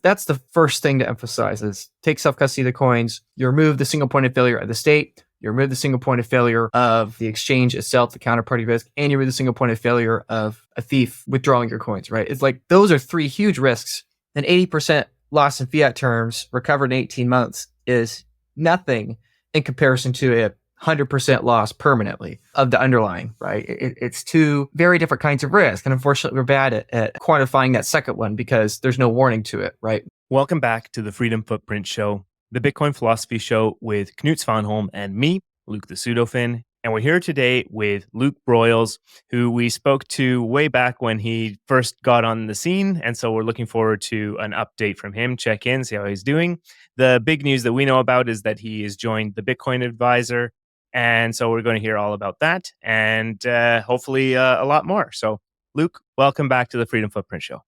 that's the first thing to emphasize is take self-custody of the coins. You remove the single point of failure of the state. You remove the single point of failure of the exchange itself, the counterparty risk, and you remove the single point of failure of a thief withdrawing your coins, right? It's like those are three huge risks. And 80% loss in fiat terms recovered in 18 months is nothing in comparison to a 100% loss permanently of the underlying, right? It's two very different kinds of risk. And unfortunately, we're bad at quantifying that second one because there's no warning to it, right? Welcome back to the Freedom Footprint Show, the Bitcoin Philosophy Show with Knut Svanholm and me, Luke the Pseudofin. And we're here today with Luke Broyles, who we spoke to way back when he first got on the scene. And so we're looking forward to an update from him, check in, see how he's doing. The big news that we know about is that he has joined the Bitcoin Advisor. And so we're going to hear all about that and hopefully a lot more. So, Luke, welcome back to the Freedom Footprint Show.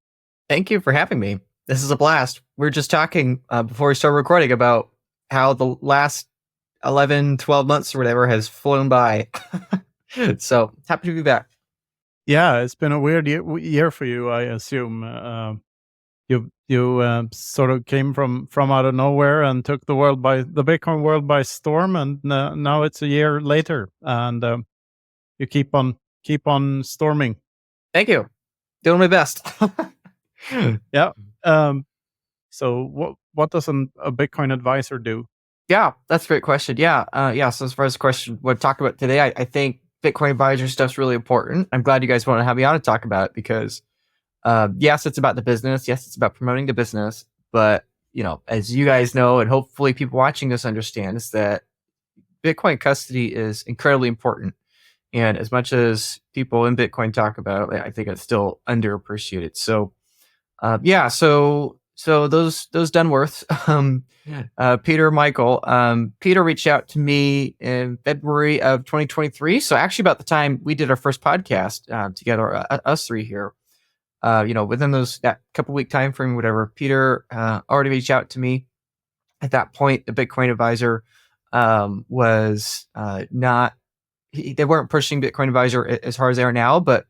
Thank you for having me. This is a blast. We were just talking before we started recording about how the last 11, 12 months or whatever has flown by. So happy to be back. Yeah, it's been a weird year for you, I assume. You sort of came from out of nowhere and took the Bitcoin world by storm, and now it's a year later, and you keep on storming. Thank you. Doing my best. Yeah. So what does a Bitcoin advisor do? Yeah, that's a great question. Yeah. So as far as the question we'll talk about today, I think Bitcoin advisor stuff's really important. I'm glad you guys want to have me on to talk about it because yes, it's about the business. Yes, it's about promoting the business. But, as you guys know, and hopefully people watching this understand, is that Bitcoin custody is incredibly important. And as much as people in Bitcoin talk about it, I think it's still underappreciated. So, so those Dunworths, Peter, Michael, Peter reached out to me in February of 2023. So actually about the time we did our first podcast together, us three here, within that couple week time frame, whatever, Peter already reached out to me. At that point, the Bitcoin Advisor was not, they weren't pushing Bitcoin Advisor as hard as they are now, but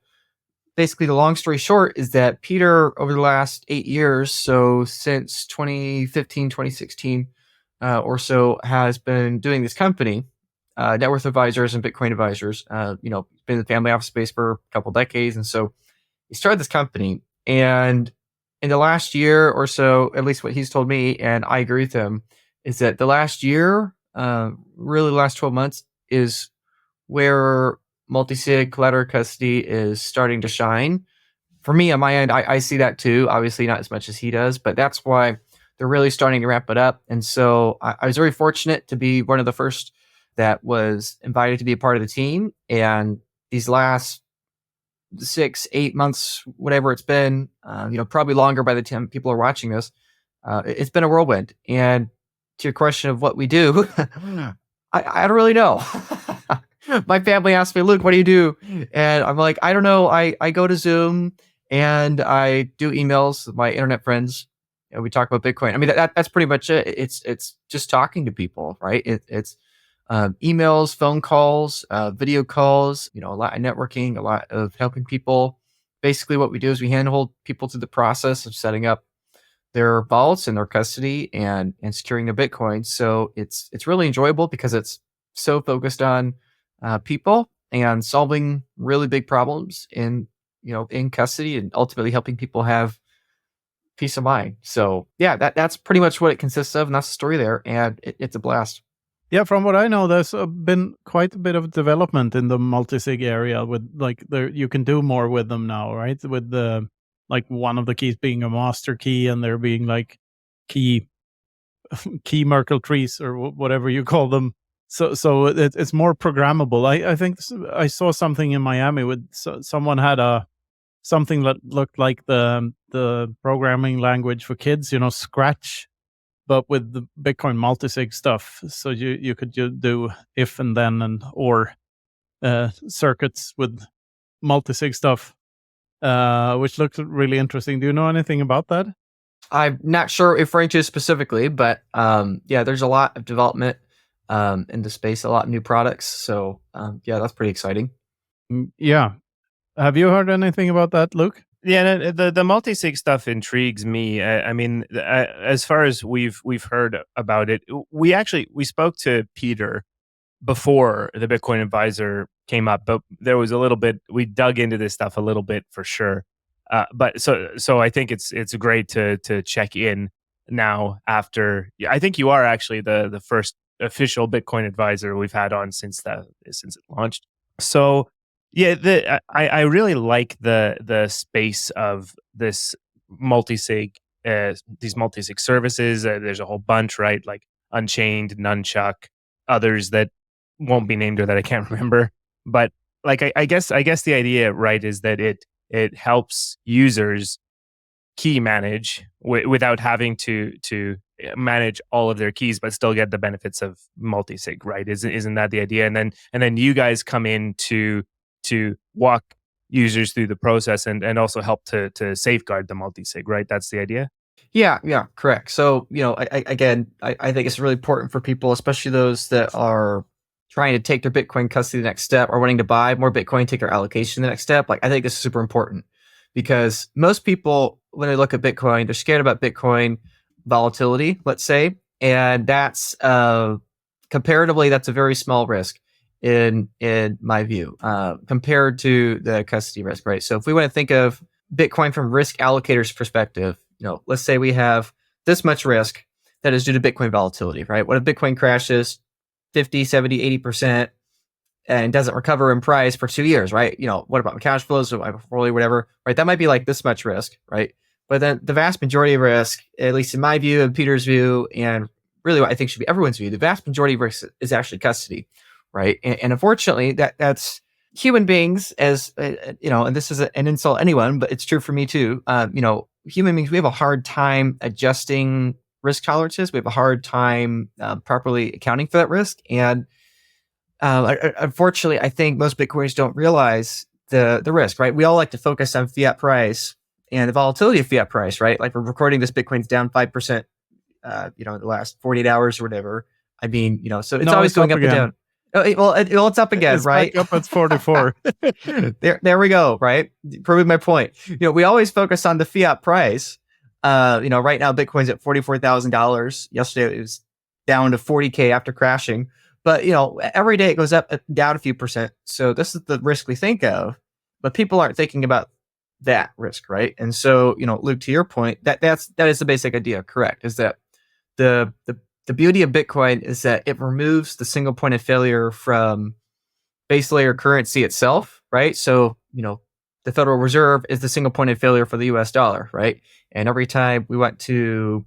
basically the long story short is that Peter, over the last 8 years, so since 2015, 2016 or so, has been doing this company, Net Worth Advisors and Bitcoin Advisors, been in the family office space for a couple decades. And so he started this company, and in the last year or so, at least what he's told me, and I agree with him, is that the last year, really the last 12 months, is where multi-sig collateral custody is starting to shine. For me, on my end, I see that too. Obviously, not as much as he does, but that's why they're really starting to ramp it up. And so I was very fortunate to be one of the first that was invited to be a part of the team. And these last 6-8 months, whatever it's been, probably longer by the time people are watching this, it's been a whirlwind. And to your question of what we do, I don't really know. My family asked me, Luke, what do you do? And I'm like, I don't know. I go to Zoom and I do emails with my internet friends. And we talk about Bitcoin. I mean, that's pretty much it. It's just talking to people, right? It's emails, phone calls, video calls, a lot of networking, a lot of helping people. Basically, what we do is we handhold people through the process of setting up their vaults and their custody and securing their Bitcoin. So it's really enjoyable because it's so focused on people and solving really big problems in custody and ultimately helping people have peace of mind. So yeah, that's pretty much what it consists of, and that's the story there, and it's a blast. Yeah, from what I know, there's been quite a bit of development in the multisig area with you can do more with them now, right? With the one of the keys being a master key, and there being key Merkle trees or whatever you call them. So it's more programmable. I think I saw something in Miami with someone had something that looked like the programming language for kids, Scratch, but with the Bitcoin multisig stuff. So you could do if and then and or circuits with multisig stuff, which looked really interesting. Do you know anything about that? I'm not sure if referring to it specifically, but there's a lot of development in the space, a lot of new products. So that's pretty exciting. Yeah. Have you heard anything about that, Luke? Yeah, the multi-sig stuff intrigues me. I mean, as far as we've heard about it, we spoke to Peter before the Bitcoin Advisor came up, but there was a little bit, we dug into this stuff a little bit for sure. But so I think it's great to check in now after. I think you are actually the first official Bitcoin Advisor we've had on since it launched. So yeah, I really like the space of this multi-sig, these multi-sig services. There's a whole bunch, right? Like Unchained, Nunchuck, others that won't be named or that I can't remember. But like I guess the idea, right, is that it helps users key manage without having to manage all of their keys, but still get the benefits of multi-sig, right? Isn't that the idea? And then you guys come in to walk users through the process and also help to safeguard the multi-sig, right? That's the idea. Yeah, correct. So, I think it's really important for people, especially those that are trying to take their Bitcoin custody the next step or wanting to buy more Bitcoin, take their allocation the next step. Like, I think this is super important because most people, when they look at Bitcoin, they're scared about Bitcoin volatility, let's say. And that's comparatively, that's a very small risk in my view, compared to the custody risk, right? So if we want to think of Bitcoin from risk allocators' perspective, let's say we have this much risk that is due to Bitcoin volatility, right? What if Bitcoin crashes 50, 70, 80% and doesn't recover in price for 2 years, right? What about my cash flows, my portfolio, whatever, right? That might be like this much risk, right? But then the vast majority of risk, at least in my view and Peter's view, and really what I think should be everyone's view, the vast majority of risk is actually custody, right? And unfortunately, that's human beings, as and this is an insult to anyone, but it's true for me too. Human beings, we have a hard time adjusting risk tolerances. We have a hard time properly accounting for that risk. And unfortunately, I think most Bitcoiners don't realize the risk, right? We all like to focus on fiat price and the volatility of fiat price, right? Like, we're recording this, Bitcoin's down 5%, in the last 48 hours or whatever. I mean, so it's always going up and down. Well, it's up again, it's right? Back up at 44. There we go, right? Proving my point. We always focus on the fiat price. Right now Bitcoin's at $44,000. Yesterday it was down to 40K after crashing. But every day it goes up, down a few percent. So this is the risk we think of, but people aren't thinking about that risk, right? And so, Luke, to your point, that is the basic idea, correct? Is that the beauty of Bitcoin is that it removes the single point of failure from base layer currency itself, right? So, the Federal Reserve is the single point of failure for the US dollar, right? And every time we want to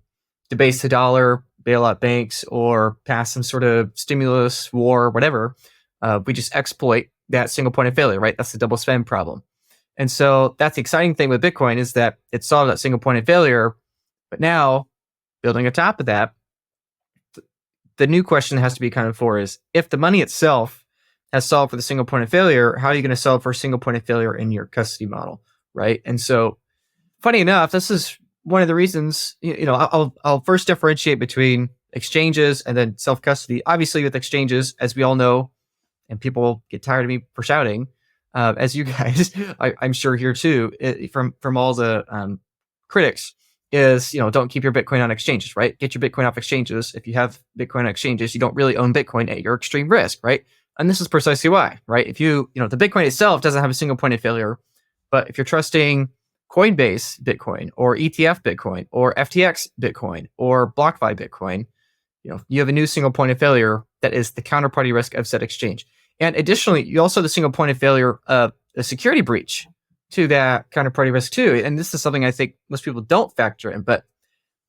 debase the dollar, bail out banks, or pass some sort of stimulus, war, whatever, we just exploit that single point of failure, right? That's the double spend problem. And so that's the exciting thing with Bitcoin, is that it solved that single point of failure. But now, building on top of that, the new question has to be accounted for is, if the money itself has solved for the single point of failure, how are you going to solve for a single point of failure in your custody model, right? And so, funny enough, this is one of the reasons, I'll first differentiate between exchanges and then self-custody. Obviously, with exchanges, as we all know, and people get tired of me for shouting, as you guys, I'm sure here too, from all the critics, is, don't keep your Bitcoin on exchanges, right? Get your Bitcoin off exchanges. If you have Bitcoin on exchanges, you don't really own Bitcoin at your extreme risk, right? And this is precisely why, right? If the Bitcoin itself doesn't have a single point of failure, but if you're trusting Coinbase Bitcoin or ETF Bitcoin or FTX Bitcoin or BlockFi Bitcoin, you have a new single point of failure that is the counterparty risk of said exchange. And additionally, you also have the single point of failure of a security breach to that counterparty risk too. And this is something I think most people don't factor in. But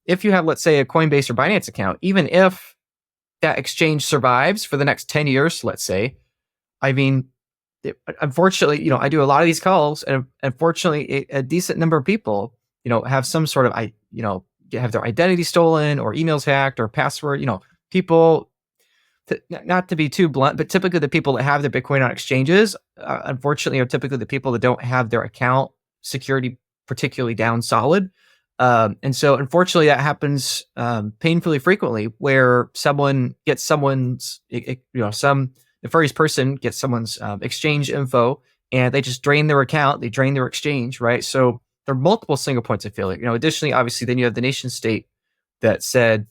if you have, let's say, a Coinbase or Binance account, even if that exchange survives for the next 10 years, let's say, I mean, unfortunately, I do a lot of these calls, and unfortunately, a decent number of people, have some sort of, have their identity stolen or emails hacked or password. People, not to be too blunt, but typically the people that have their Bitcoin on exchanges, unfortunately, are typically the people that don't have their account security particularly down solid. And so, unfortunately, that happens painfully frequently, where someone gets someone's, some nefarious person gets someone's exchange info, and they just drain their account, they drain their exchange, right? So there are multiple single points of failure. Additionally, obviously, then you have the nation state that said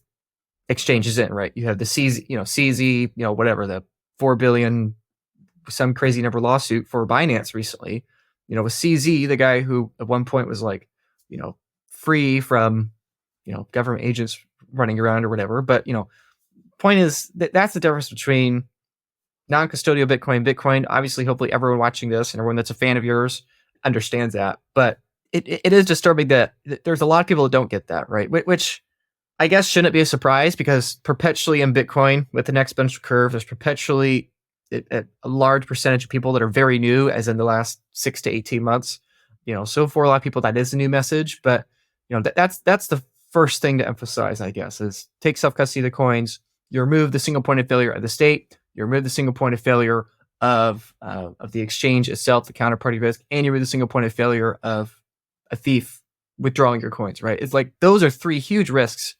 exchange isn't right. You have the CZ, whatever, the 4 billion, some crazy number lawsuit for Binance recently. With CZ, the guy who at one point was like, free from, government agents running around or whatever. But, point is that's the difference between non-custodial Bitcoin. Obviously, hopefully everyone watching this and everyone that's a fan of yours understands that. But it is disturbing that there's a lot of people that don't get that, right? Which I guess shouldn't be a surprise, because perpetually in Bitcoin with an exponential curve, there's perpetually a large percentage of people that are very new, as in the last 6 to 18 months. So for a lot of people, that is a new message. But that's the first thing to emphasize, I guess, is take self-custody of the coins. You remove the single point of failure of the state. You remove the single point of failure of the exchange itself, the counterparty risk, and you remove the single point of failure of a thief withdrawing your coins, right? It's like those are three huge risks.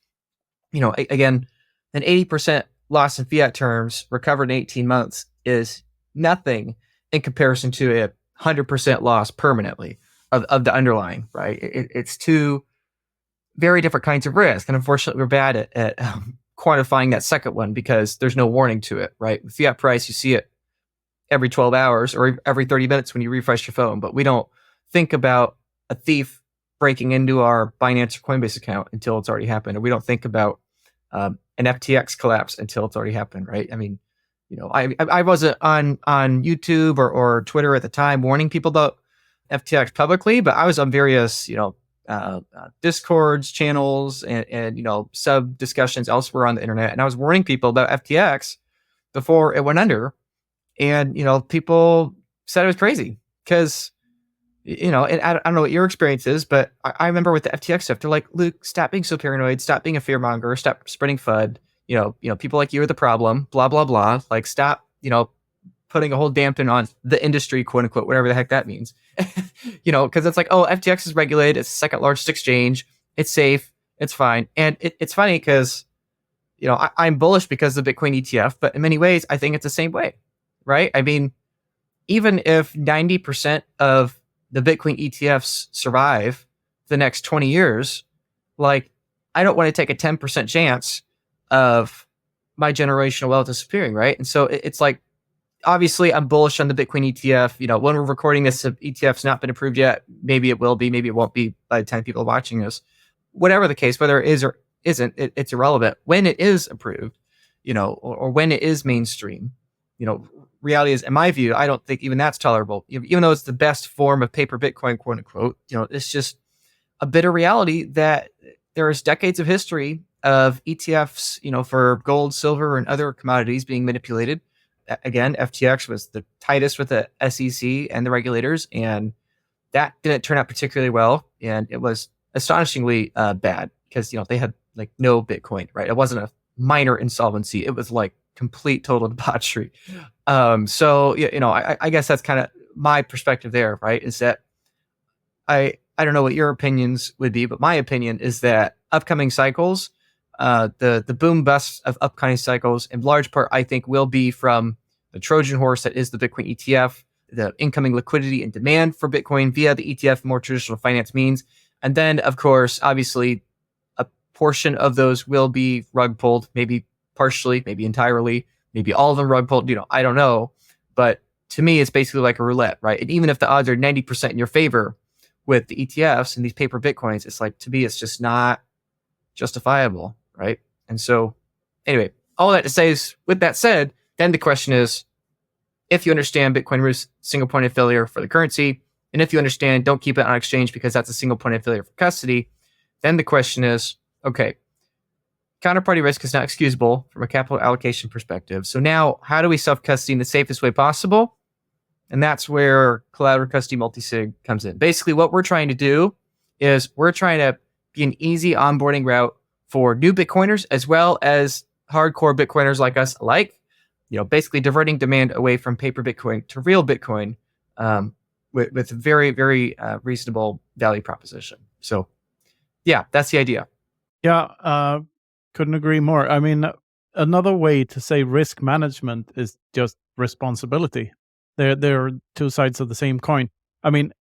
Again, an 80% loss in fiat terms recovered in 18 months is nothing in comparison to a 100% loss permanently of the underlying, right? It's two very different kinds of risk. And unfortunately, we're bad at quantifying that second one because there's no warning to it, right? With fiat price, you see it every 12 hours or every 30 minutes when you refresh your phone, but we don't think about a thief breaking into our Binance or Coinbase account until it's already happened. Or we don't think about an FTX collapse until it's already happened, right? I mean, I wasn't on YouTube or Twitter at the time warning people about FTX publicly, but I was on various, Discords, channels, and sub discussions elsewhere on the internet, and I was warning people about FTX before it went under, and people said it was crazy because and I don't know what your experience is, but I remember with the FTX stuff, they're like, Luke, stop being so paranoid, stop being a fearmonger, stop spreading FUD. People like you are the problem, blah, blah, blah. Like, stop, putting a whole dampen on the industry, quote unquote, whatever the heck that means. Because it's like, oh, FTX is regulated. It's the second largest exchange. It's safe. It's fine. And it's funny because, I'm bullish because of the Bitcoin ETF, but in many ways, I think it's the same way, right? I mean, even if 90% of the Bitcoin ETFs survive the next 20 years, like, I don't want to take a 10% chance of my generational wealth disappearing, right? And so it's like, obviously, I'm bullish on the Bitcoin ETF. When we're recording this, the ETF's not been approved yet. Maybe it will be, maybe it won't be by the time people are watching this. Whatever the case, whether it is or isn't, it's irrelevant. When it is approved, or when it is mainstream, reality is, in my view, I don't think even that's tolerable. Even though it's the best form of paper Bitcoin, quote unquote, it's just a bitter reality that there is decades of history of ETFs, for gold, silver, and other commodities being manipulated. Again, FTX was the tightest with the SEC and the regulators, and that didn't turn out particularly well. And it was astonishingly bad because, they had like no Bitcoin, right? It wasn't a minor insolvency. It was like complete total debauchery. So, I guess that's kind of my perspective there, right? Is that I don't know what your opinions would be, but my opinion is that upcoming cycles, the boom bust of upcoming cycles, in large part, I think, will be from the Trojan horse that is the Bitcoin ETF, the incoming liquidity and demand for Bitcoin via the ETF, more traditional finance means. And then, of course, obviously, a portion of those will be rug pulled, maybe partially, maybe entirely, maybe all of them rug pulled, I don't know. But to me, it's basically like a roulette, right? And even if the odds are 90% in your favor with the ETFs and these paper Bitcoins, it's like, to me, it's just not justifiable, right? And so, anyway, all that to say is, with that said, then the question is, if you understand Bitcoin risk single point of failure for the currency, and if you understand don't keep it on exchange because that's a single point of failure for custody, then the question is, okay, counterparty risk is not excusable from a capital allocation perspective. So now, how do we self-custody in the safest way possible? And that's where collateral custody multisig comes in. Basically, what we're trying to do is we're trying to be an easy onboarding route for new Bitcoiners as well as hardcore Bitcoiners like us alike. Basically diverting demand away from paper Bitcoin to real Bitcoin with very, very reasonable value proposition. So, yeah, that's the idea. Yeah, couldn't agree more. I mean, another way to say risk management is just responsibility. They're two sides of the same coin. I mean,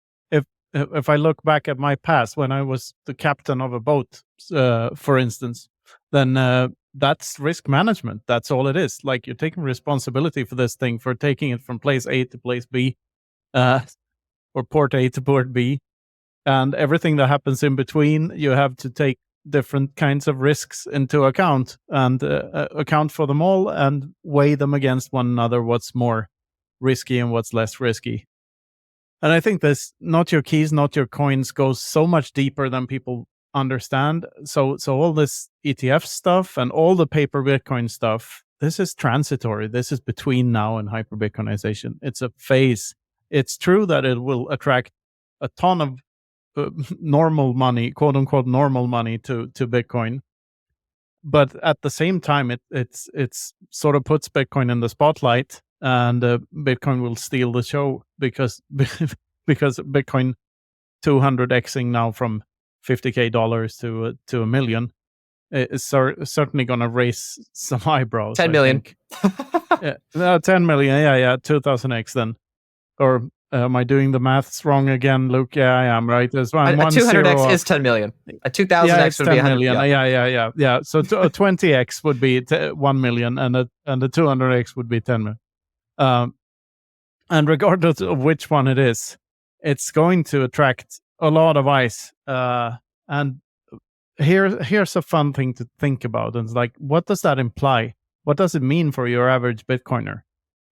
if I look back at my past when I was the captain of a boat, for instance, then that's risk management. That's all it is. Like, you're taking responsibility for this thing, for taking it from place A to place B, or port A to port B, and everything that happens in between. You have to take different kinds of risks into account and account for them all and weigh them against one another. What's more risky and what's less risky. And I think this not your keys, not your coins goes so much deeper than people understand. So all this ETF stuff and all the paper Bitcoin stuff, this is transitory. This is between now and hyperbitcoinization. It's a phase. It's true that it will attract a ton of normal money, quote unquote normal money to Bitcoin. But at the same time, it's sort of puts Bitcoin in the spotlight, and Bitcoin will steal the show because Bitcoin 200xing now from $50,000 to $1 million is certainly going to raise some eyebrows. 10 million. Yeah, 10 million. Yeah, 2000x then. Or am I doing the maths wrong again, Luke? Yeah, I am, right? There's one, a 200x is 10 million. A 2000x would be 100 million. Yeah. So a 20x would be 1 million, and a 200x would be 10 million. And regardless of which one it is, it's going to attract a lot of eyes. And here's a fun thing to think about. And it's like, what does that imply? What does it mean for your average Bitcoiner?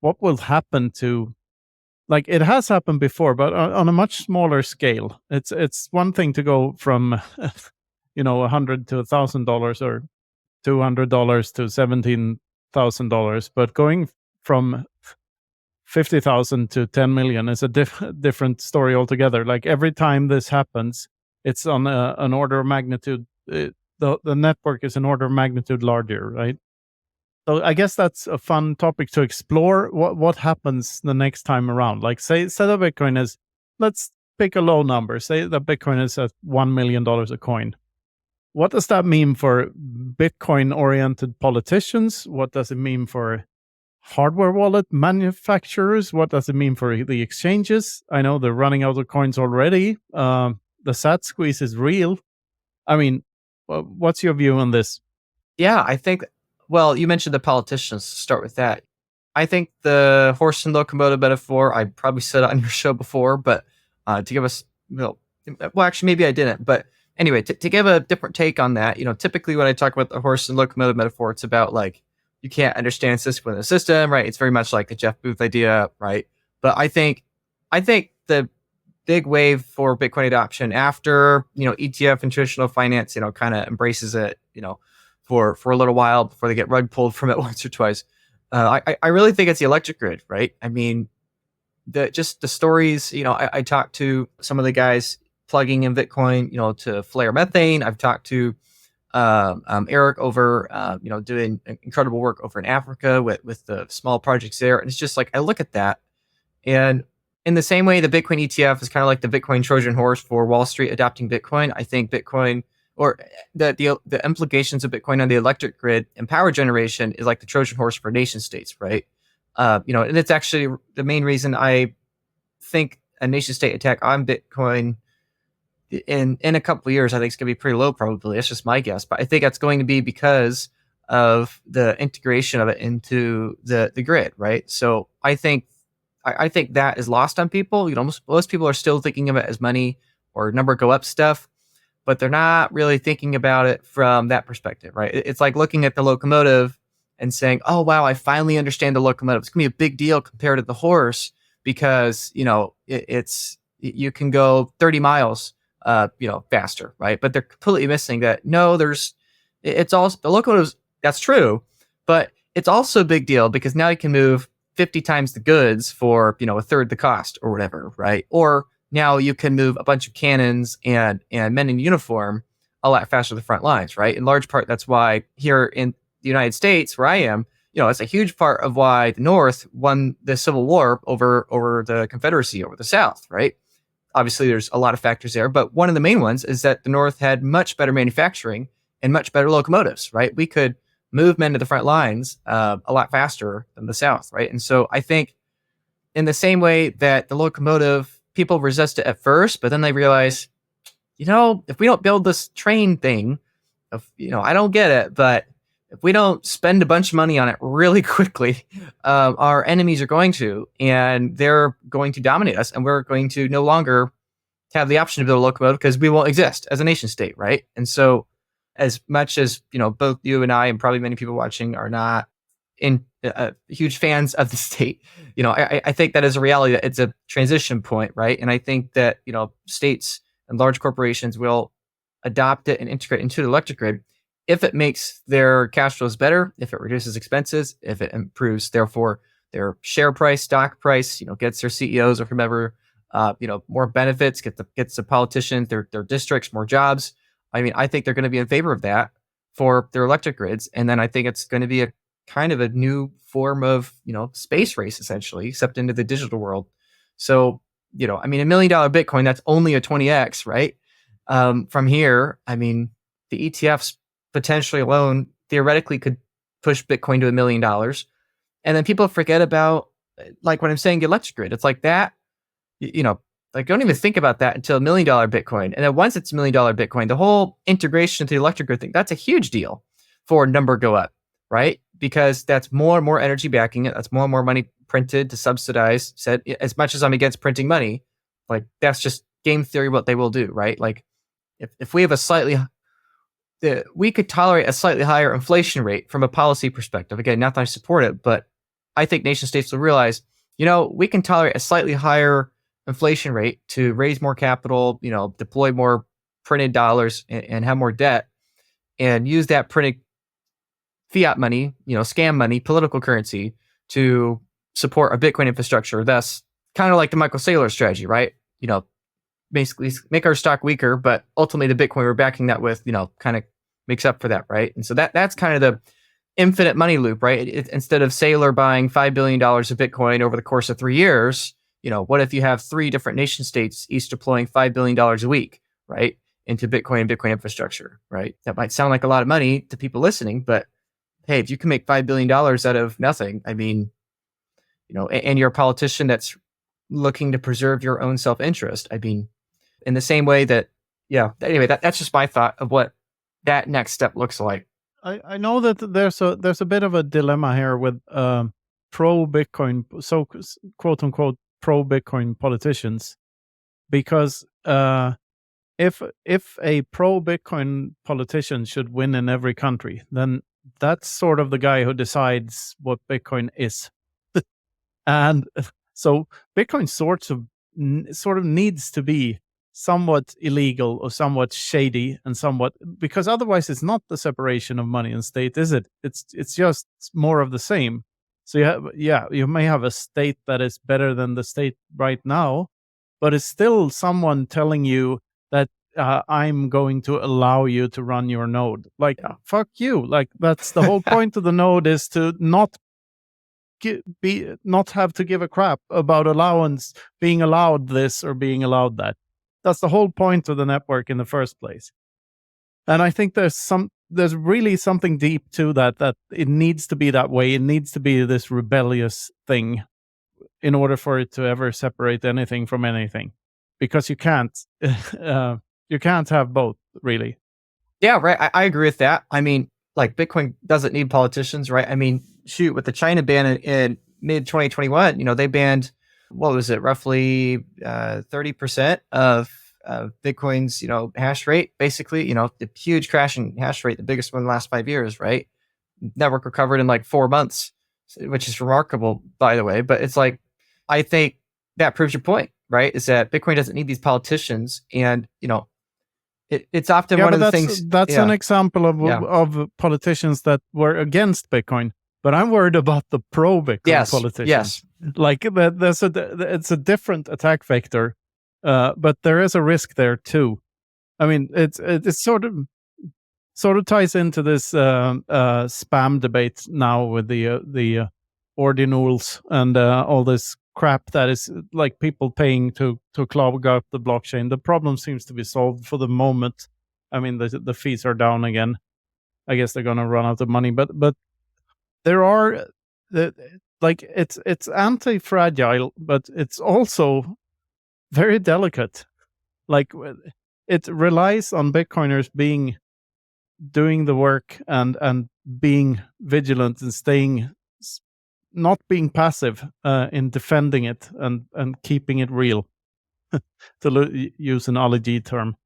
What will happen to, like, it has happened before, but on a much smaller scale. It's one thing to go from, $100 to $1,000 or $200 to $17,000, but going from 50,000 to 10 million is a different story altogether. Like, every time this happens, it's on an order of magnitude. The network is an order of magnitude larger, right? So I guess that's a fun topic to explore. What happens the next time around? Like, say that Bitcoin is, let's pick a low number. Say that Bitcoin is at $1 million a coin. What does that mean for Bitcoin-oriented politicians? What does it mean for hardware wallet manufacturers? What does it mean for the exchanges? I know they're running out of coins already. The SAT squeeze is real. I mean, what's your view on this? Yeah, I think, well, you mentioned the politicians. Start with that. I think the horse and locomotive metaphor, I probably said it on your show before, but to give us, well, actually, maybe I didn't. But anyway, to give a different take on that, typically when I talk about the horse and locomotive metaphor, it's about like, you can't understand system within a system, right? It's very much like the Jeff Booth idea, right? But I think the big wave for Bitcoin adoption after, ETF and traditional finance, kind of embraces it, for a little while before they get rug pulled from it once or twice. I really think it's the electric grid, right? I mean, the stories, I talked to some of the guys plugging in Bitcoin, to flare methane. I've talked to Eric over, doing incredible work over in Africa with the small projects there. And it's just like, I look at that, and in the same way, the Bitcoin ETF is kind of like the Bitcoin Trojan horse for Wall Street adopting Bitcoin. I think Bitcoin, or the implications of Bitcoin on the electric grid and power generation, is like the Trojan horse for nation states, right? And it's actually the main reason I think a nation state attack on Bitcoin in a couple of years, I think it's going to be pretty low probability. That's just my guess, but I think that's going to be because of the integration of it into the grid, right? So I think that is lost on people. Most people are still thinking of it as money or number go up stuff, but they're not really thinking about it from that perspective, right? It's like looking at the locomotive and saying, oh, wow, I finally understand the locomotive. It's going to be a big deal compared to the horse because, you can go 30 miles, faster, right? But they're completely missing that. No, it's also the locomotives. That's true, but it's also a big deal because now you can move 50 times the goods for, a third the cost or whatever, right? Or now you can move a bunch of cannons and men in uniform a lot faster to the front lines, right? In large part, that's why here in the United States, where I am, it's a huge part of why the North won the Civil War over the Confederacy, over the South, right? Obviously, there's a lot of factors there, but one of the main ones is that the North had much better manufacturing and much better locomotives, right? We could move men to the front lines a lot faster than the South, right? And so I think in the same way that the locomotive people resist it at first, but then they realize, if we don't build this train thing, I don't get it, but if we don't spend a bunch of money on it really quickly, our enemies are going to, and they're going to dominate us, and we're going to no longer have the option to build a locomotive because we won't exist as a nation state, right? And so, as much as both you and I, and probably many people watching, are not in huge fans of the state, I think that is a reality, that it's a transition point, right? And I think that states and large corporations will adopt it and integrate into the electric grid if it makes their cash flows better, if it reduces expenses, if it improves, therefore, their share price, stock price, gets their CEOs or whomever, more benefits, gets the politicians, their districts, more jobs. I mean, I think they're going to be in favor of that for their electric grids. And then I think it's going to be a kind of a new form of, space race, essentially, except into the digital world. So, I mean, $1 million Bitcoin, that's only a 20x, right? From here, I mean, the ETFs potentially alone theoretically could push Bitcoin to $1 million. And then people forget about, like, when I'm saying electric grid, it's like that, like, don't even think about that until $1 million Bitcoin. And then once it's $1 million Bitcoin, the whole integration to the electric grid thing, that's a huge deal for number go up, right? Because that's more and more energy backing it. That's more and more money printed to subsidize. Said, as much as I'm against printing money, like, that's just game theory what they will do, right? Like, if we have we could tolerate a slightly higher inflation rate from a policy perspective. Again, not that I support it, but I think nation states will realize, we can tolerate a slightly higher inflation rate to raise more capital, deploy more printed dollars and have more debt, and use that printed fiat money, scam money, political currency, to support a Bitcoin infrastructure. Thus, kind of like the Michael Saylor strategy, right? Basically make our stock weaker, but ultimately the Bitcoin we're backing that with, kind of makes up for that, right? And so that's kind of the infinite money loop, right? Instead of Saylor buying $5 billion of Bitcoin over the course of 3 years, what if you have 3 different nation states each deploying $5 billion a week, right, into Bitcoin and Bitcoin infrastructure, right? That might sound like a lot of money to people listening, but hey, if you can make $5 billion out of nothing, I mean, and you're a politician that's looking to preserve your own self-interest, I mean, in the same way that, anyway, that's just my thought of what that next step looks like. I know that there's a bit of a dilemma here with pro Bitcoin, so quote unquote pro Bitcoin politicians, because if a pro Bitcoin politician should win in every country, then that's sort of the guy who decides what Bitcoin is, and so Bitcoin sort of needs to be somewhat illegal or somewhat shady, and somewhat, because otherwise it's not the separation of money and state, is it? It's just more of the same. So you may have a state that is better than the state right now, but it's still someone telling you that I'm going to allow you to run your node. Like, fuck you. Like, that's the whole point of the node, is to not have to give a crap about being allowed this or being allowed that. That's the whole point of the network in the first place. And I think there's really something deep to that it needs to be that way. It needs to be this rebellious thing in order for it to ever separate anything from anything, because you can't have both, really. Yeah, right. I agree with that. I mean, like, Bitcoin doesn't need politicians, right? I mean, shoot, with the China ban in mid 2021, they banned, what was it, roughly 30% of Bitcoin's, hash rate, basically, the huge crashing hash rate, the biggest one in the last 5 years, right? Network recovered in like 4 months, which is remarkable, by the way. But it's like, I think that proves your point, right? Is that Bitcoin doesn't need these politicians, and it's often one of the things. That's an example of politicians that were against Bitcoin. But I'm worried about the pro-Bitcoin politicians. Yes. Like, it's a different attack vector, but there is a risk there too. I mean, it's sort of ties into this spam debate now with the ordinals and all this crap that is like people paying to clog up the blockchain. The problem seems to be solved for the moment. I mean, the fees are down again. I guess they're going to run out of money, but there are it's anti-fragile, but it's also very delicate. Like it relies on Bitcoiners doing the work and being vigilant and not being passive in defending it and keeping it real, to use an ology term.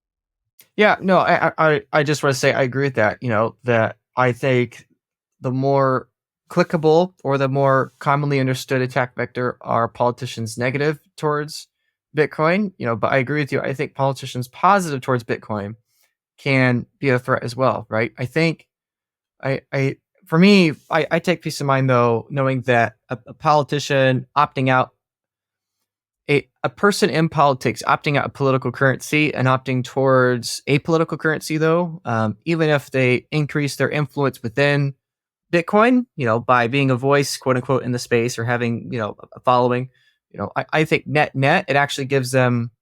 Yeah, no, I just want to say I agree with that. That I think the more clickable or the more commonly understood attack vector are politicians negative towards Bitcoin. But I agree with you. I think politicians positive towards Bitcoin can be a threat as well, right? I think for me, I take peace of mind though, knowing that a politician opting out, a person in politics opting out of political currency and opting towards apolitical currency though, even if they increase their influence within Bitcoin, by being a voice, quote unquote, in the space or having, a following, I think net, it actually gives them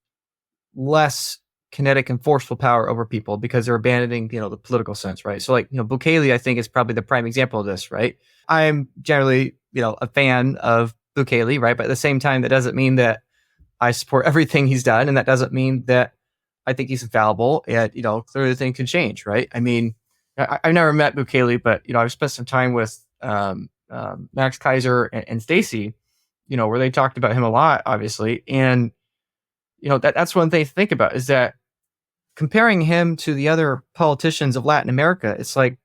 less kinetic and forceful power over people because they're abandoning, the political sense, right? So like, Bukele, I think is probably the prime example of this, right? I'm generally, a fan of Bukele, right? But at the same time, that doesn't mean that I support everything he's done. And that doesn't mean that I think he's infallible and, clearly things can change, right? I mean, I've never met Bukele, but, I've spent some time with Max Kaiser and Stacy, where they talked about him a lot, obviously. And, that's one thing to think about is that comparing him to the other politicians of Latin America, it's like,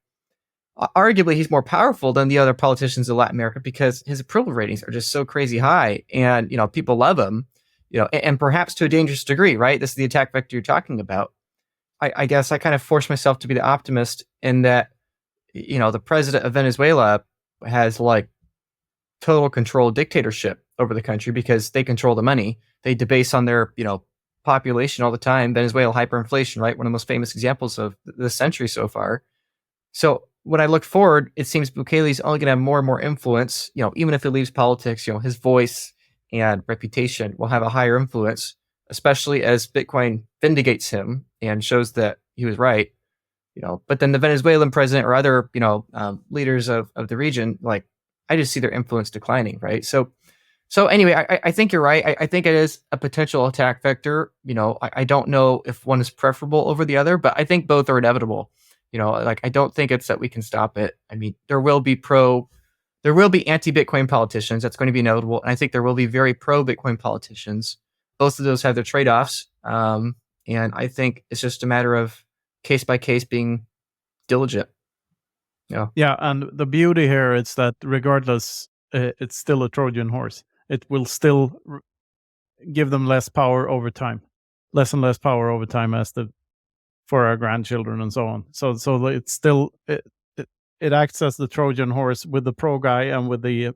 arguably he's more powerful than the other politicians of Latin America because his approval ratings are just so crazy high and, people love him, and perhaps to a dangerous degree, right? This is the attack vector you're talking about. I guess I kind of force myself to be the optimist in that, the president of Venezuela has like total control dictatorship over the country because they control the money. They debase on their, population all the time. Venezuela hyperinflation, right? One of the most famous examples of the century so far. So when I look forward, it seems Bukele's only going to have more and more influence. Even if he leaves politics, his voice and reputation will have a higher influence, especially as Bitcoin vindicates him and shows that he was right. But then the Venezuelan president or other, leaders of the region, like I just see their influence declining, right? So anyway, I think you're right. I think it is a potential attack vector. I don't know if one is preferable over the other, but I think both are inevitable. Like I don't think it's that we can stop it. I mean, there will be anti-Bitcoin politicians. That's going to be inevitable. And I think there will be very pro-Bitcoin politicians. Both of those have their trade-offs. And I think it's just a matter of case by case being diligent. Yeah, and the beauty here is that regardless, it's still a Trojan horse. It will still give them less power over time, less and less power over time for our grandchildren and so on. So it's still it acts as the Trojan horse with the pro guy and with the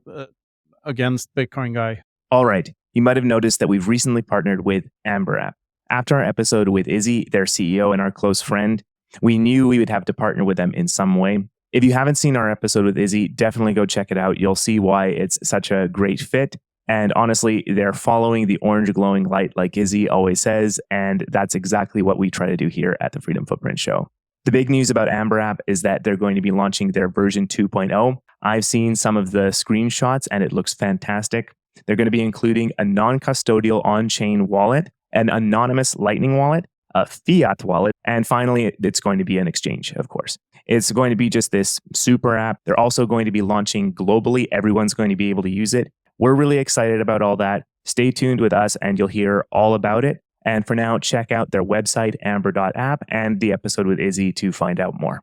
against Bitcoin guy. All right. You might have noticed that we've recently partnered with Amber App. After our episode with Izzy, their CEO and our close friend, we knew we would have to partner with them in some way. If you haven't seen our episode with Izzy, definitely go check it out. You'll see why it's such a great fit. And honestly, they're following the orange glowing light like Izzy always says. And that's exactly what we try to do here at the Freedom Footprint Show. The big news about Amber App is that they're going to be launching their version 2.0. I've seen some of the screenshots and it looks fantastic. They're going to be including a non-custodial on-chain wallet, an anonymous Lightning wallet, a fiat wallet, and finally, it's going to be an exchange, of course. It's going to be just this super app. They're also going to be launching globally. Everyone's going to be able to use it. We're really excited about all that. Stay tuned with us and you'll hear all about it. And for now, check out their website, amber.app, and the episode with Izzy to find out more.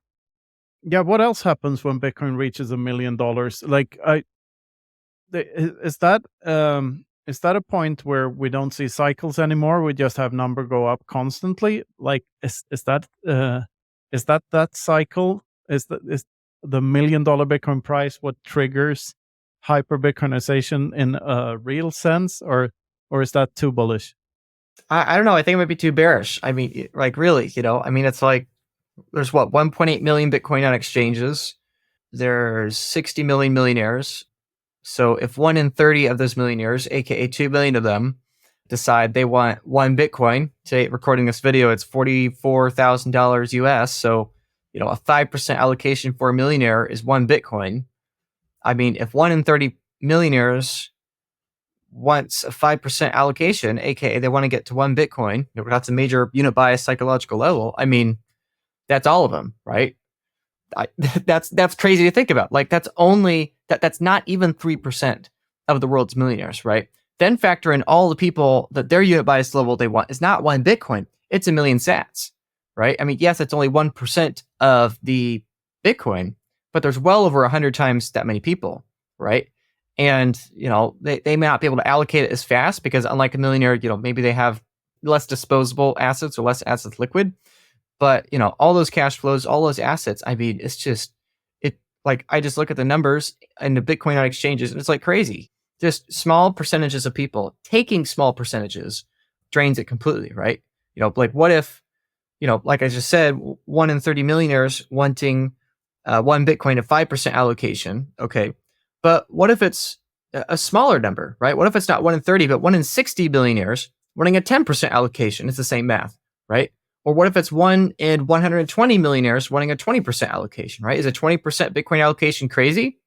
Yeah, what else happens when Bitcoin reaches $1 million? Like, is that a point where we don't see cycles anymore? We just have number go up constantly. Like, is that cycle? Is the $1 million Bitcoin price what triggers hyperbitcoinization in a real sense, or is that too bullish? I don't know. I think it might be too bearish. I mean, like really, it's like there's 1.8 million Bitcoin on exchanges. There's 60 million millionaires. So if 1 in 30 of those millionaires, aka 2 million of them, decide they want one Bitcoin, today recording this video, it's $44,000 US. So, a 5% allocation for a millionaire is one Bitcoin. I mean, if 1 in 30 millionaires wants a 5% allocation, aka they want to get to 1 Bitcoin, that's a major unit bias psychological level. I mean, that's all of them, right? That's crazy to think about. Like that's not even 3% of the world's millionaires, right? Then factor in all the people that their unit bias level they want is not 1 Bitcoin, it's a million sats, right? I mean, yes, it's only 1% of the Bitcoin, but there's well over 100 times that many people, right? And, they may not be able to allocate it as fast because unlike a millionaire, maybe they have less disposable assets or less assets liquid. But, all those cash flows, all those assets, I mean, it's just, like, I just look at the numbers and the Bitcoin on exchanges and it's like crazy. Just small percentages of people taking small percentages drains it completely, right? Like what if, like I just said, 1 in 30 millionaires wanting 1 Bitcoin at 5% allocation. Okay. But what if it's a smaller number, right? What if it's not 1 in 30, but 1 in 60 billionaires wanting a 10% allocation? It's the same math, right? Or what if it's 1 in 120 millionaires wanting a 20% allocation, right? Is a 20% Bitcoin allocation crazy?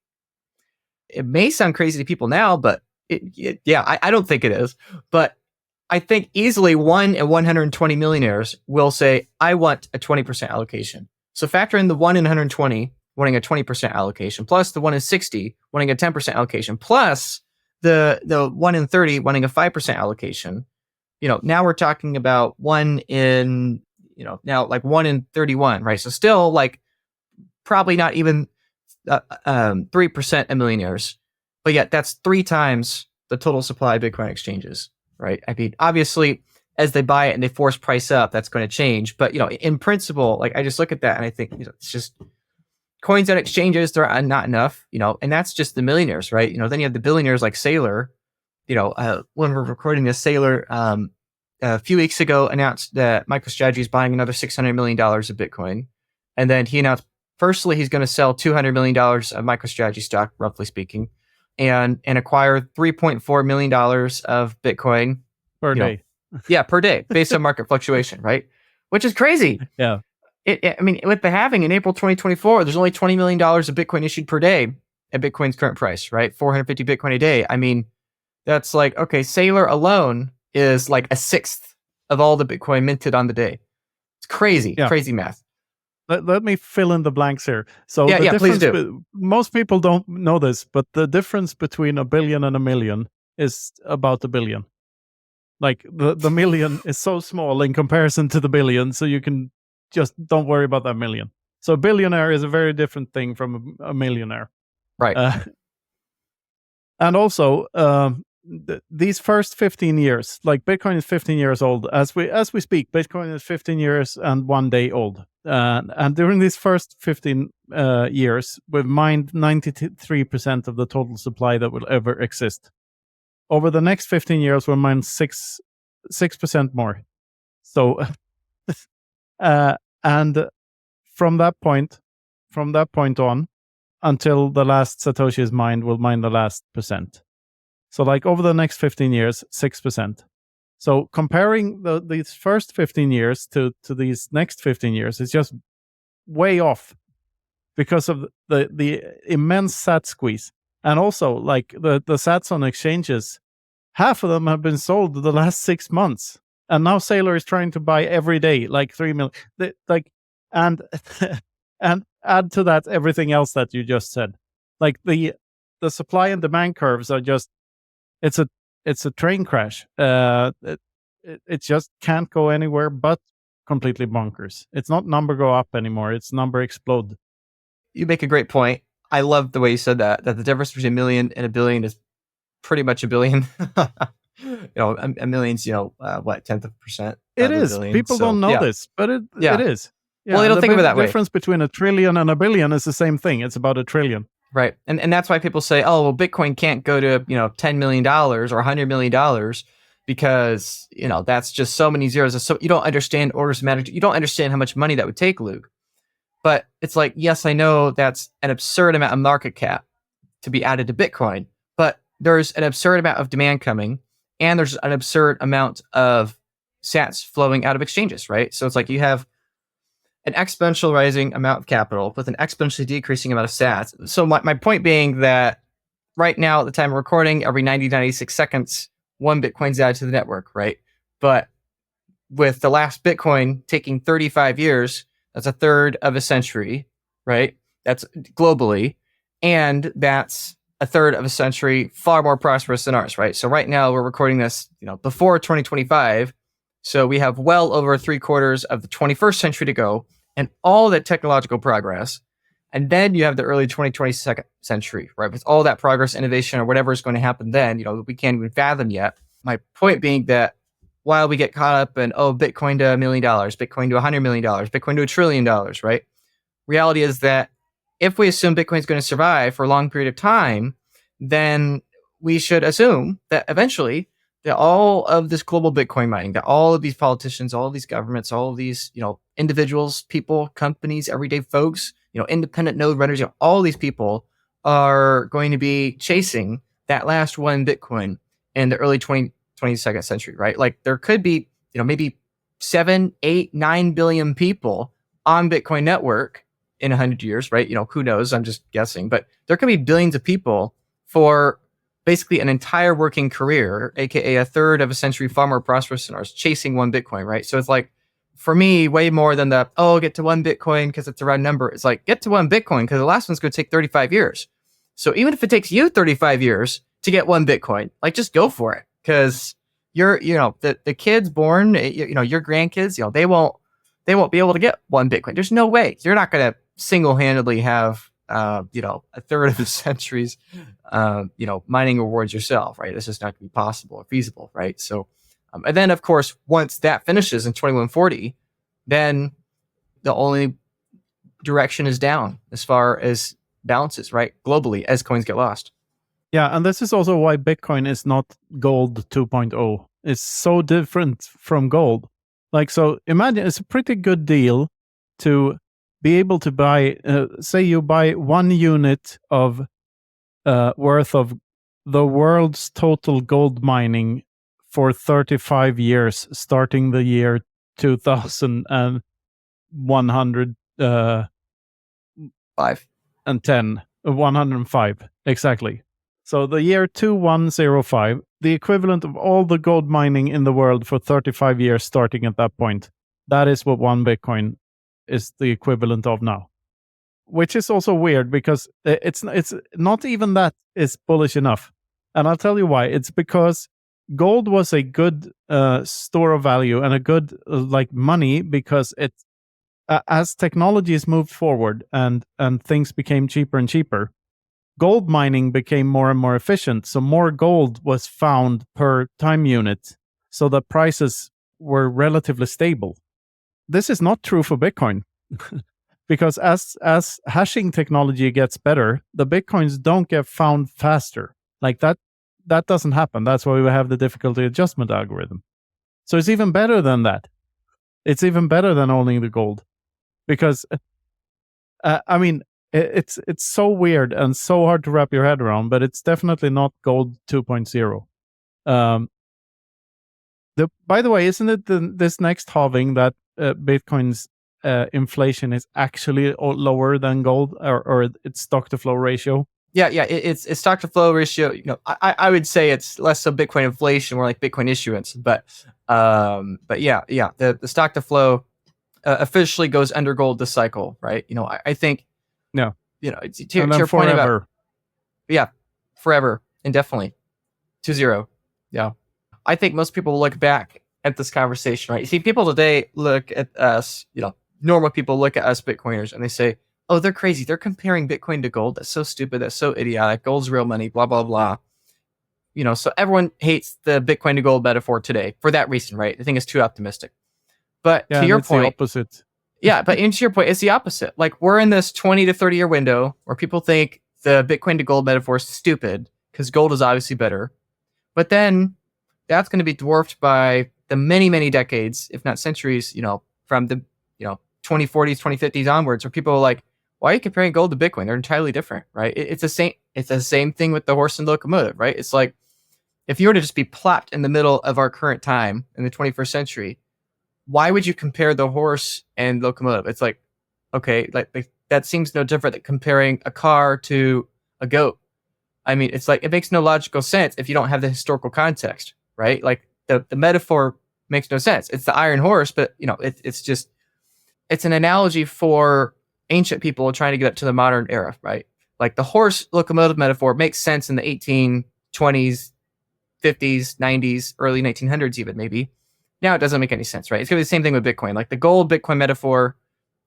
It may sound crazy to people now, but I don't think it is. But I think easily 1 in 120 millionaires will say, I want a 20% allocation. So factor in the 1 in 120 wanting a 20% allocation, plus the 1 in 60 wanting a 10% allocation, plus the 1 in 30 wanting a 5% allocation. Now we're talking about 1 in, now like 1 in 31, right? So still like probably not even 3% of millionaires, but yet that's 3 times the total supply of Bitcoin exchanges, right? I mean, obviously, as they buy it and they force price up, that's going to change. But, in principle, like I just look at that and I think, it's just coins on exchanges, they're not enough, and that's just the millionaires, right? Then you have the billionaires like Saylor. When we're recording this, Saylor a few weeks ago announced that MicroStrategy is buying another $600 million of Bitcoin. And then he announced, firstly, he's going to sell $200 million of MicroStrategy stock, roughly speaking, and acquire $3.4 million of Bitcoin. Per day. Per day, based on market fluctuation, right? Which is crazy. Yeah. I mean, with the halving in April 2024, there's only $20 million of Bitcoin issued per day at Bitcoin's current price, right? 450 Bitcoin a day. I mean, that's like, okay, Saylor alone is like a sixth of all the Bitcoin minted on the day. It's crazy, crazy math. Let me fill in the blanks here. So the difference, please do. Most people don't know this, but the difference between a billion and a million is about a billion. Like the million is so small in comparison to the billion, so you can just don't worry about that million. So a billionaire is a very different thing from a millionaire. Right. And also, these first 15 years, like Bitcoin is 15 years old. As we speak, Bitcoin is 15 years and 1 day old. And during these first 15 years, we've mined 93% of the total supply that will ever exist. Over the next 15 years, we'll mine 6% more. So, and from that point on, until the last Satoshi is mined, we'll mine the last percent. So like over the next 15 years, 6%. So comparing these first 15 years to these next 15 years is just way off because of the immense sat squeeze. And also like the sats on exchanges, half of them have been sold the last 6 months. And now Saylor is trying to buy every day, like 3 million. And add to that everything else that you just said. Like the supply and demand curves are just, it's a train crash. It just can't go anywhere but completely bonkers. It's not number go up anymore. It's number explode. You make a great point. I love the way you said that the difference between a million and a billion is pretty much a billion. A million's, what, 10th of a percent? It is. People don't know this, but it is. Yeah, well, they don't think of it that way. The difference between a trillion and a billion is the same thing. It's about a trillion. Right. And that's why people say, oh, well, Bitcoin can't go to, $10 million or $100 million because, that's just so many zeros. So you don't understand orders of magnitude. You don't understand how much money that would take, Luke. But it's like, yes, I know that's an absurd amount of market cap to be added to Bitcoin, but there's an absurd amount of demand coming and there's an absurd amount of sats flowing out of exchanges, right? So it's like you have an exponential rising amount of capital with an exponentially decreasing amount of sats. So my point being that right now at the time of recording, every 96 seconds, one Bitcoin's added to the network, right? But with the last Bitcoin taking 35 years, that's a third of a century, right? That's globally. And that's a third of a century far more prosperous than ours, right? So right now we're recording this, before 2025. So we have well over 3/4 of the 21st century to go and all that technological progress. And then you have the early 22nd century, right? With all that progress, innovation, or whatever is going to happen then, we can't even fathom yet. My point being that while we get caught up in, Bitcoin to $1 million, Bitcoin to $100 million, Bitcoin to $1 trillion, right? Reality is that if we assume Bitcoin is going to survive for a long period of time, then we should assume that eventually that all of this global Bitcoin mining, that all of these politicians, all of these governments, all of these, individuals, people, companies, everyday folks, independent node runners, all these people are going to be chasing that last one Bitcoin in the early 22nd century, right? Like there could be, maybe 7, 8, 9 billion people on Bitcoin network in 100 years, right? Who knows? I'm just guessing, but there could be billions of people for basically an entire working career, aka a third of a century far more prosperous than ours, chasing one Bitcoin, right? So it's like, for me, way more than get to one Bitcoin because it's a round number. It's like, get to one Bitcoin because the last one's going to take 35 years. So even if it takes you 35 years to get one Bitcoin, like just go for it because you're, the kids born, your grandkids, they won't be able to get one Bitcoin. There's no way. You're not going to single-handedly have, a third of the century's, mining rewards yourself, right? This is not going to be possible or feasible, right? So, and then of course, once that finishes in 2140, then the only direction is down as far as balances, right? Globally, as coins get lost. Yeah, and this is also why Bitcoin is not gold 2.0. It's so different from gold. Like, so imagine it's a pretty good deal to be able to buy, say you buy 1 unit of worth of the world's total gold mining for 35 years, starting the year 2100. 5 and 10, 105, exactly. So the year 2105, the equivalent of all the gold mining in the world for 35 years starting at that point. That is what 1 Bitcoin is the equivalent of now. Which is also weird because it's not even that is bullish enough. And I'll tell you why. It's because gold was a good store of value and a good money because it as technologies moved forward and things became cheaper and cheaper, gold mining became more and more efficient. So more gold was found per time unit, so the prices were relatively stable. This is not true for Bitcoin. Because as hashing technology gets better, the Bitcoins don't get found faster. Like that doesn't happen. That's why we have the difficulty adjustment algorithm. So it's even better than that. It's even better than owning the gold. Because I mean, it's so weird and so hard to wrap your head around, but it's definitely not gold 2.0. By the way, isn't it this next halving that Bitcoin's inflation is actually lower than gold, or its stock to flow ratio? Yeah, it's stock to flow ratio. I would say it's less so Bitcoin inflation, more like Bitcoin issuance. But yeah, the stock to flow officially goes under gold this cycle, right? I think, Yeah, to your point about, yeah, forever, indefinitely, 2-0. Yeah. I think most people will look back at this conversation, right? You see, people today look at us, normal people look at us Bitcoiners and they say, oh, they're crazy. They're comparing Bitcoin to gold. That's so stupid. That's so idiotic. Gold's real money, blah, blah, blah. So everyone hates the Bitcoin to gold metaphor today for that reason, right? I think it's too optimistic. But to your point, the opposite. Yeah, but to your point, it's the opposite. Like we're in this 20 to 30 year window where people think the Bitcoin to gold metaphor is stupid because gold is obviously better. But then that's going to be dwarfed by the many, many decades, if not centuries, from the 2040s, 2050s onwards, where people are like, why are you comparing gold to Bitcoin? They're entirely different, right? It's the same thing with the horse and locomotive, right? It's like if you were to just be plopped in the middle of our current time in the 21st century, why would you compare the horse and locomotive? It's like, okay, like that seems no different than comparing a car to a goat. I mean, it's like, it makes no logical sense if you don't have the historical context, right? Like the metaphor makes no sense. It's the iron horse, but it's an analogy for ancient people trying to get up to the modern era, right? Like the horse locomotive metaphor makes sense in the 1820s, 50s, 90s, early 1900s, even maybe. Now it doesn't make any sense, right? It's going to be the same thing with Bitcoin. Like the gold Bitcoin metaphor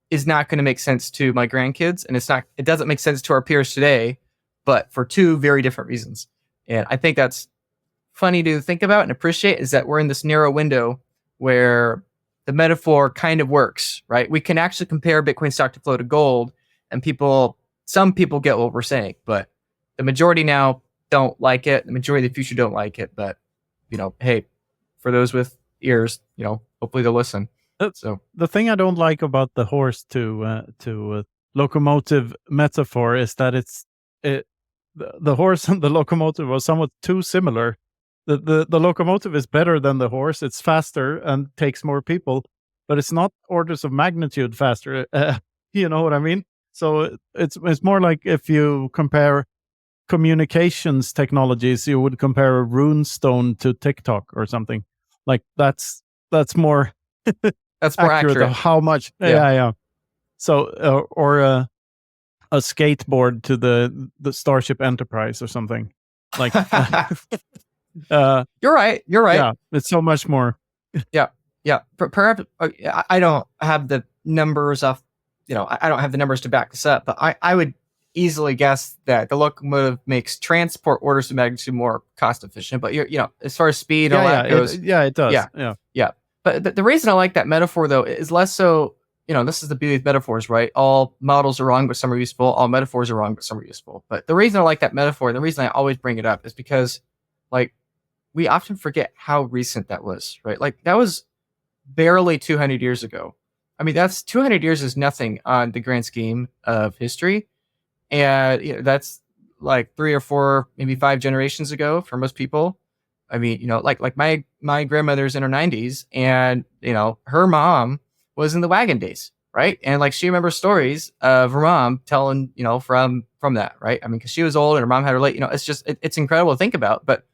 is not going to make sense to my grandkids, and it doesn't make sense to our peers today, but for two very different reasons. And I think that's funny to think about and appreciate, is that we're in this narrow window where the metaphor kind of works, right? We can actually compare Bitcoin stock to flow to gold, and some people get what we're saying, but the majority now don't like it. The majority of the future don't like it, but hey, for those with ears, hopefully they'll listen. So the thing I don't like about the horse to locomotive metaphor is that the horse and the locomotive are somewhat too similar. The locomotive is better than the horse. It's faster and takes more people, but it's not orders of magnitude faster. You know what I mean? So it's more like if you compare communications technologies, you would compare a rune stone to TikTok or something. Like that's more that's more accurate. of how much. Yeah. So or a skateboard to the Starship Enterprise or something. Like you're right. Yeah, it's so much more. Yeah. Perhaps I don't have the numbers off. I don't have the numbers to back this up, but I would easily guess that the locomotive makes transport orders of magnitude more cost efficient. But as far as speed and all that goes, it does. Yeah. But the reason I like that metaphor though is less so. This is the beauty of metaphors, right? All models are wrong, but some are useful. All metaphors are wrong, but some are useful. But the reason I like that metaphor, the reason I always bring it up, is because, like, we often forget how recent that was, right? Like, that was barely 200 years ago. I mean, that's 200 years is nothing on the grand scheme of history. And that's like 3 or 4, maybe 5 generations ago for most people. I mean, like my grandmother's in her 90s, and her mom was in the wagon days, right? And like she remembers stories of her mom telling, from that, right? I mean, because she was old and her mom had her late. It's just it's incredible to think about. But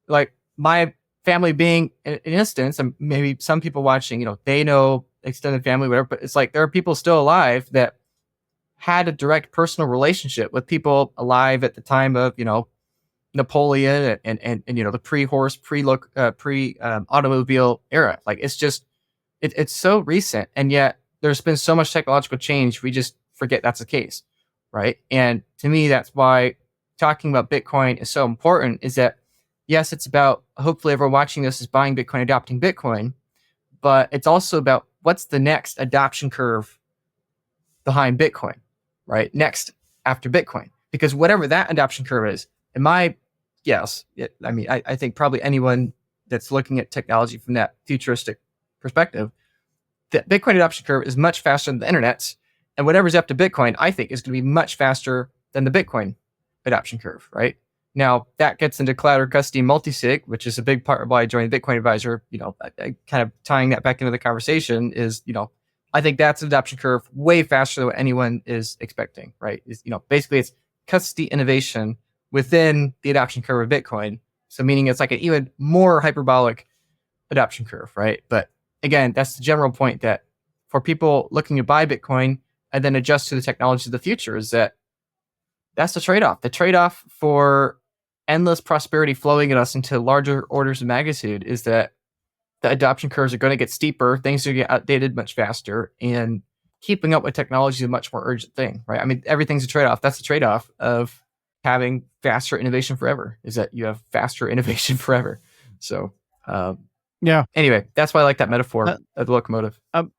like my family being an instance, and maybe some people watching, they know extended family, whatever. But it's like there are people still alive that had a direct personal relationship with people alive at the time of Napoleon and the pre-horse, automobile era. Like it's so recent, and yet there's been so much technological change, we just forget that's the case, right? And to me, that's why talking about Bitcoin is so important, is that yes, it's about, hopefully everyone watching this is buying Bitcoin, adopting Bitcoin, but it's also about what's the next adoption curve behind Bitcoin, right? Next after Bitcoin, because whatever that adoption curve is, in my guess, I think probably anyone that's looking at technology from that futuristic perspective, the Bitcoin adoption curve is much faster than the internet's, and whatever's up to Bitcoin, I think, is going to be much faster than the Bitcoin adoption curve, right? Now, that gets into cloud or custody multisig, which is a big part of why I joined Bitcoin Advisor. I kind of tying that back into the conversation is, I think that's an adoption curve way faster than what anyone is expecting, right? Basically it's custody innovation within the adoption curve of Bitcoin. So meaning it's like an even more hyperbolic adoption curve, right? But again, that's the general point, that for people looking to buy Bitcoin and then adjust to the technology of the future, is that's the trade-off. The trade-off for endless prosperity flowing at us into larger orders of magnitude is that the adoption curves are going to get steeper, things are going to get outdated much faster, and keeping up with technology is a much more urgent thing, right? I mean, everything's a trade-off. That's the trade-off of having faster innovation forever, is that you have faster innovation forever. So, yeah. Anyway, that's why I like that metaphor of the locomotive. And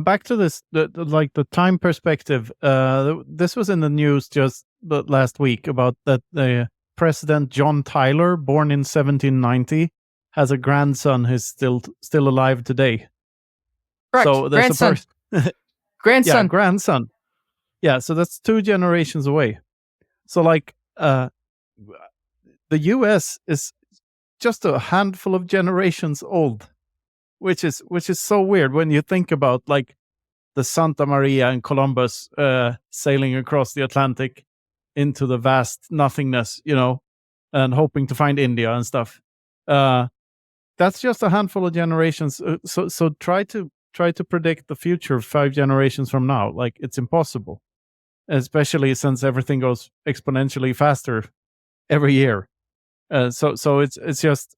back to this, the time perspective. This was in the news just last week about that the President John Tyler, born in 1790, has a grandson who's still alive today. Correct. So there's grandson. Grandson. Yeah, grandson. Yeah, so that's 2 generations away. So like the US is just a handful of generations old, which is so weird when you think about like the Santa Maria and Columbus sailing across the Atlantic. into the vast nothingness, and hoping to find India and stuff. That's just a handful of generations. So try to predict the future 5 generations from now. Like, it's impossible, especially since everything goes exponentially faster every year. So it's just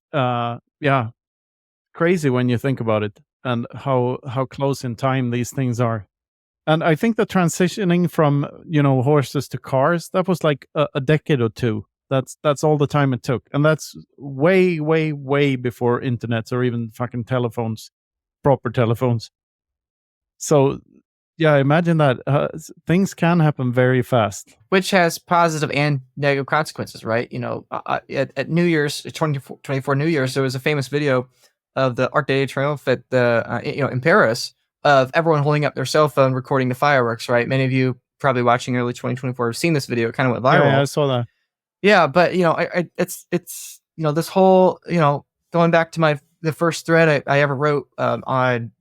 crazy when you think about it, and how close in time these things are. And I think the transitioning from horses to cars, that was like a decade or two. That's all the time it took, and that's way, way, way before internets or even fucking telephones, proper telephones. So yeah, imagine that things can happen very fast, which has positive and negative consequences, right? At New Year's 2024 New Year's, there was a famous video of the Arc de Triomphe at in Paris, of everyone holding up their cell phone recording the fireworks, right? Many of you probably watching early 2024 have seen this video. It kind of went viral. Yeah, I saw that. Yeah, but it's this whole going back to the first thread I ever wrote online,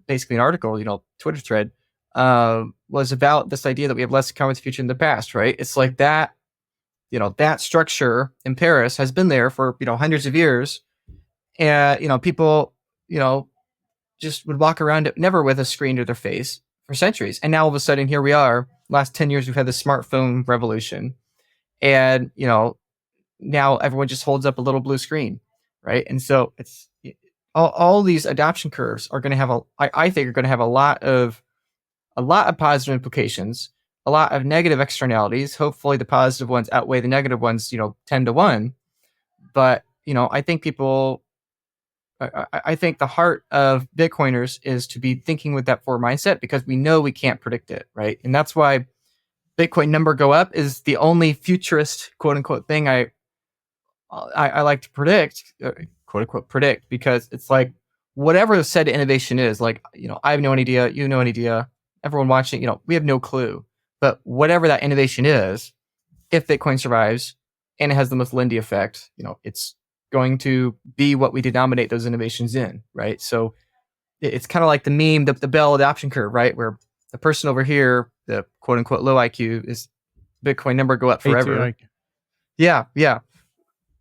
basically an article, Twitter thread, was about this idea that we have less in common with the future than the past, right? It's like that, that structure in Paris has been there for hundreds of years, and people just would walk around it never with a screen to their face for centuries, and now all of a sudden here we are. Last 10 years we've had the smartphone revolution, and now everyone just holds up a little blue screen, right? And so it's all these adoption curves are going to have I think are going to have a lot of positive implications, a lot of negative externalities. Hopefully the positive ones outweigh the negative ones, 10 to 1. But I think I think the heart of Bitcoiners is to be thinking with that forward mindset, because we know we can't predict it, right? And that's why Bitcoin number go up is the only futurist, quote unquote, thing I like to predict, quote unquote, predict, because it's like whatever the said innovation is, like, I have no idea, you have no idea, everyone watching, we have no clue. But whatever that innovation is, if Bitcoin survives and it has the most Lindy effect, it's going to be what we denominate those innovations in, right? So it's kind of like the meme, the Bell adoption curve, right? Where the person over here, the quote unquote low IQ, is Bitcoin number go up forever. 80 IQ. Yeah.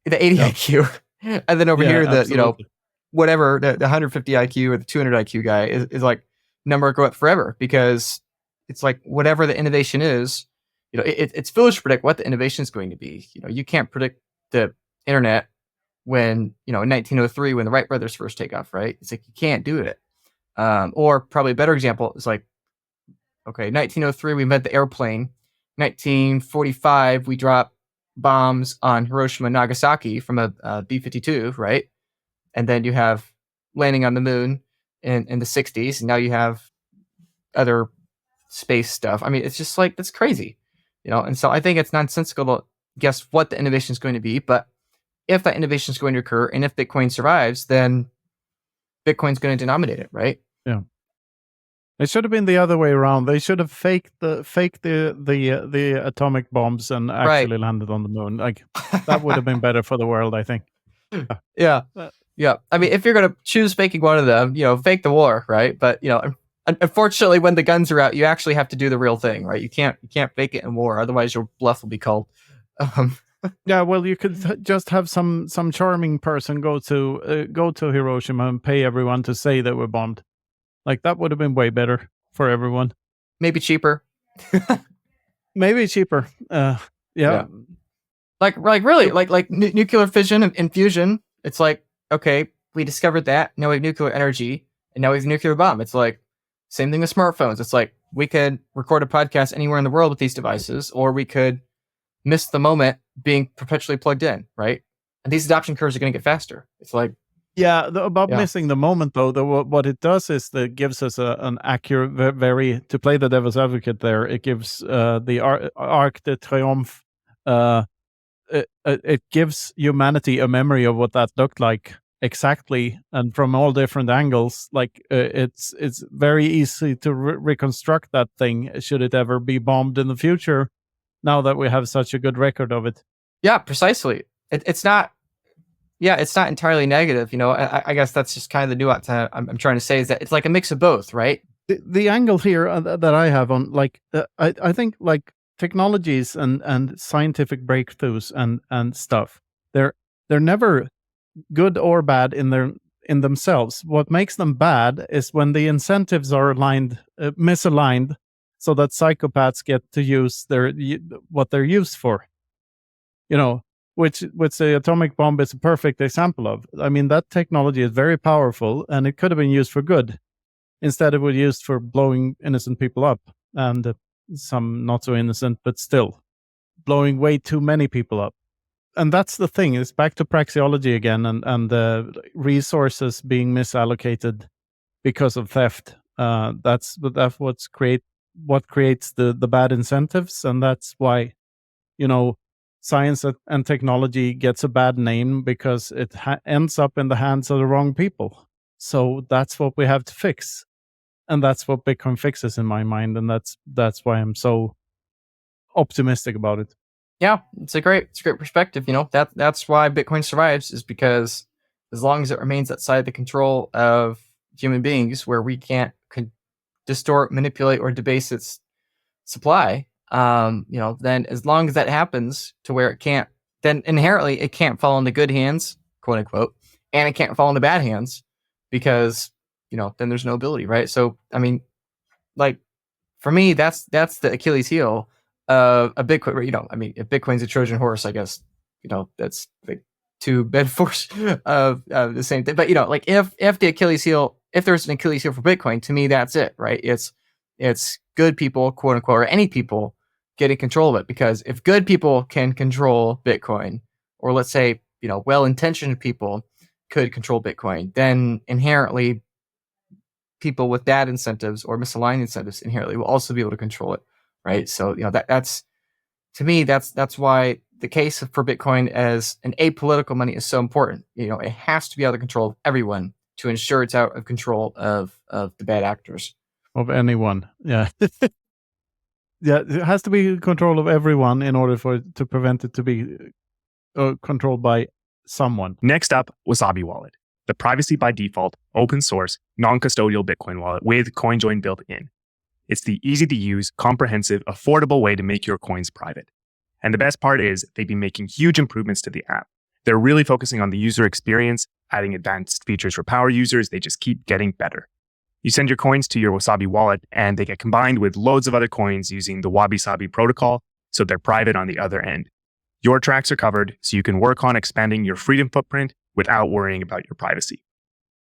The 80 IQ. And then over here, the, absolutely. Whatever, the 150 IQ or the 200 IQ guy is like number go up forever, because it's like whatever the innovation is, it's foolish to predict what the innovation is going to be. You can't predict the internet when, in 1903, when the Wright brothers first take off, right? It's like, you can't do it. Or probably a better example is like, okay, 1903, we invented the airplane. 1945, we dropped bombs on Hiroshima and Nagasaki from a B-52, right? And then you have landing on the moon in the 60s, and now you have other space stuff. I mean, it's just like, that's crazy, And so I think it's nonsensical to guess what the innovation is going to be, but if that innovation is going to occur, and if Bitcoin survives, then Bitcoin's going to denominate it, right? Yeah. It should have been the other way around. They should have faked the atomic bombs and actually landed on the moon. Like, that would have been better for the world, I think. Yeah. I mean, if you're going to choose faking one of them, fake the war, right? But unfortunately, when the guns are out, you actually have to do the real thing, right? You can't fake it in war, otherwise your bluff will be called. Yeah, well, you could just have some charming person go to Hiroshima and pay everyone to say that we're bombed. Like, that would have been way better for everyone. Maybe cheaper. Maybe cheaper. Yeah. Like really, like nuclear fission and fusion. It's like, okay, we discovered that. Now we have nuclear energy, and now we have a nuclear bomb. It's like same thing with smartphones. It's like we could record a podcast anywhere in the world with these devices, or we could miss the moment being perpetually plugged in, right? And these adoption curves are going to get faster. It's like, missing the moment, though, what it does is that it gives us an accurate, very, to play the devil's advocate there, it gives the Arc de Triomphe, it gives humanity a memory of what that looked like exactly, and from all different angles. Like, it's very easy to reconstruct that thing, should it ever be bombed in the future, now that we have such a good record of it. Yeah, precisely. It's not entirely negative. I guess that's just kind of the nuance I'm trying to say, is that it's like a mix of both, right? The angle here that I have on, like, I think, like, technologies and scientific breakthroughs and stuff, they're never good or bad in themselves. What makes them bad is when the incentives are misaligned, so that psychopaths get to use what they're used for. Which the atomic bomb is a perfect example of. I mean, that technology is very powerful, and it could have been used for good. Instead, it was used for blowing innocent people up, and some not so innocent, but still blowing way too many people up. And that's the thing. It's back to praxeology again, and the resources being misallocated because of theft. That's what creates the bad incentives, and that's why science and technology gets a bad name, because it ends up in the hands of the wrong people. So that's what we have to fix, and that's what Bitcoin fixes in my mind, and that's why I'm so optimistic about it. Yeah, it's a great perspective. That's why Bitcoin survives, is because as long as it remains outside the control of human beings, where we can't distort, manipulate, or debase its supply, then as long as that happens to where it can't, then inherently it can't fall into good hands, quote unquote, and it can't fall into bad hands, because then there's no ability, right? So I mean, like, for me, that's the Achilles heel of a Bitcoin. I mean, if Bitcoin's a Trojan horse, I guess that's like two metaphors of the same thing. But like, if the Achilles heel, if there's an Achilles heel for Bitcoin, to me, that's it, right? It's good people, quote unquote, or any people getting control of it. Because if good people can control Bitcoin, or let's say well-intentioned people could control Bitcoin, then inherently people with bad incentives or misaligned incentives inherently will also be able to control it, right? So that's, to me, that's why the case for Bitcoin as an apolitical money is so important. It has to be out of control of everyone to ensure it's out of control of the bad actors. Of anyone, yeah. Yeah, it has to be in control of everyone in order for it to prevent it to be controlled by someone. Next up, Wasabi Wallet, the privacy by default, open source, non-custodial Bitcoin wallet with CoinJoin built in. It's the easy to use, comprehensive, affordable way to make your coins private. And the best part is they've been making huge improvements to the app. They're really focusing on the user experience, adding advanced features for power users. They just keep getting better. You send your coins to your Wasabi wallet, and they get combined with loads of other coins using the Wabi-Sabi protocol, so they're private on the other end. Your tracks are covered, so you can work on expanding your freedom footprint without worrying about your privacy.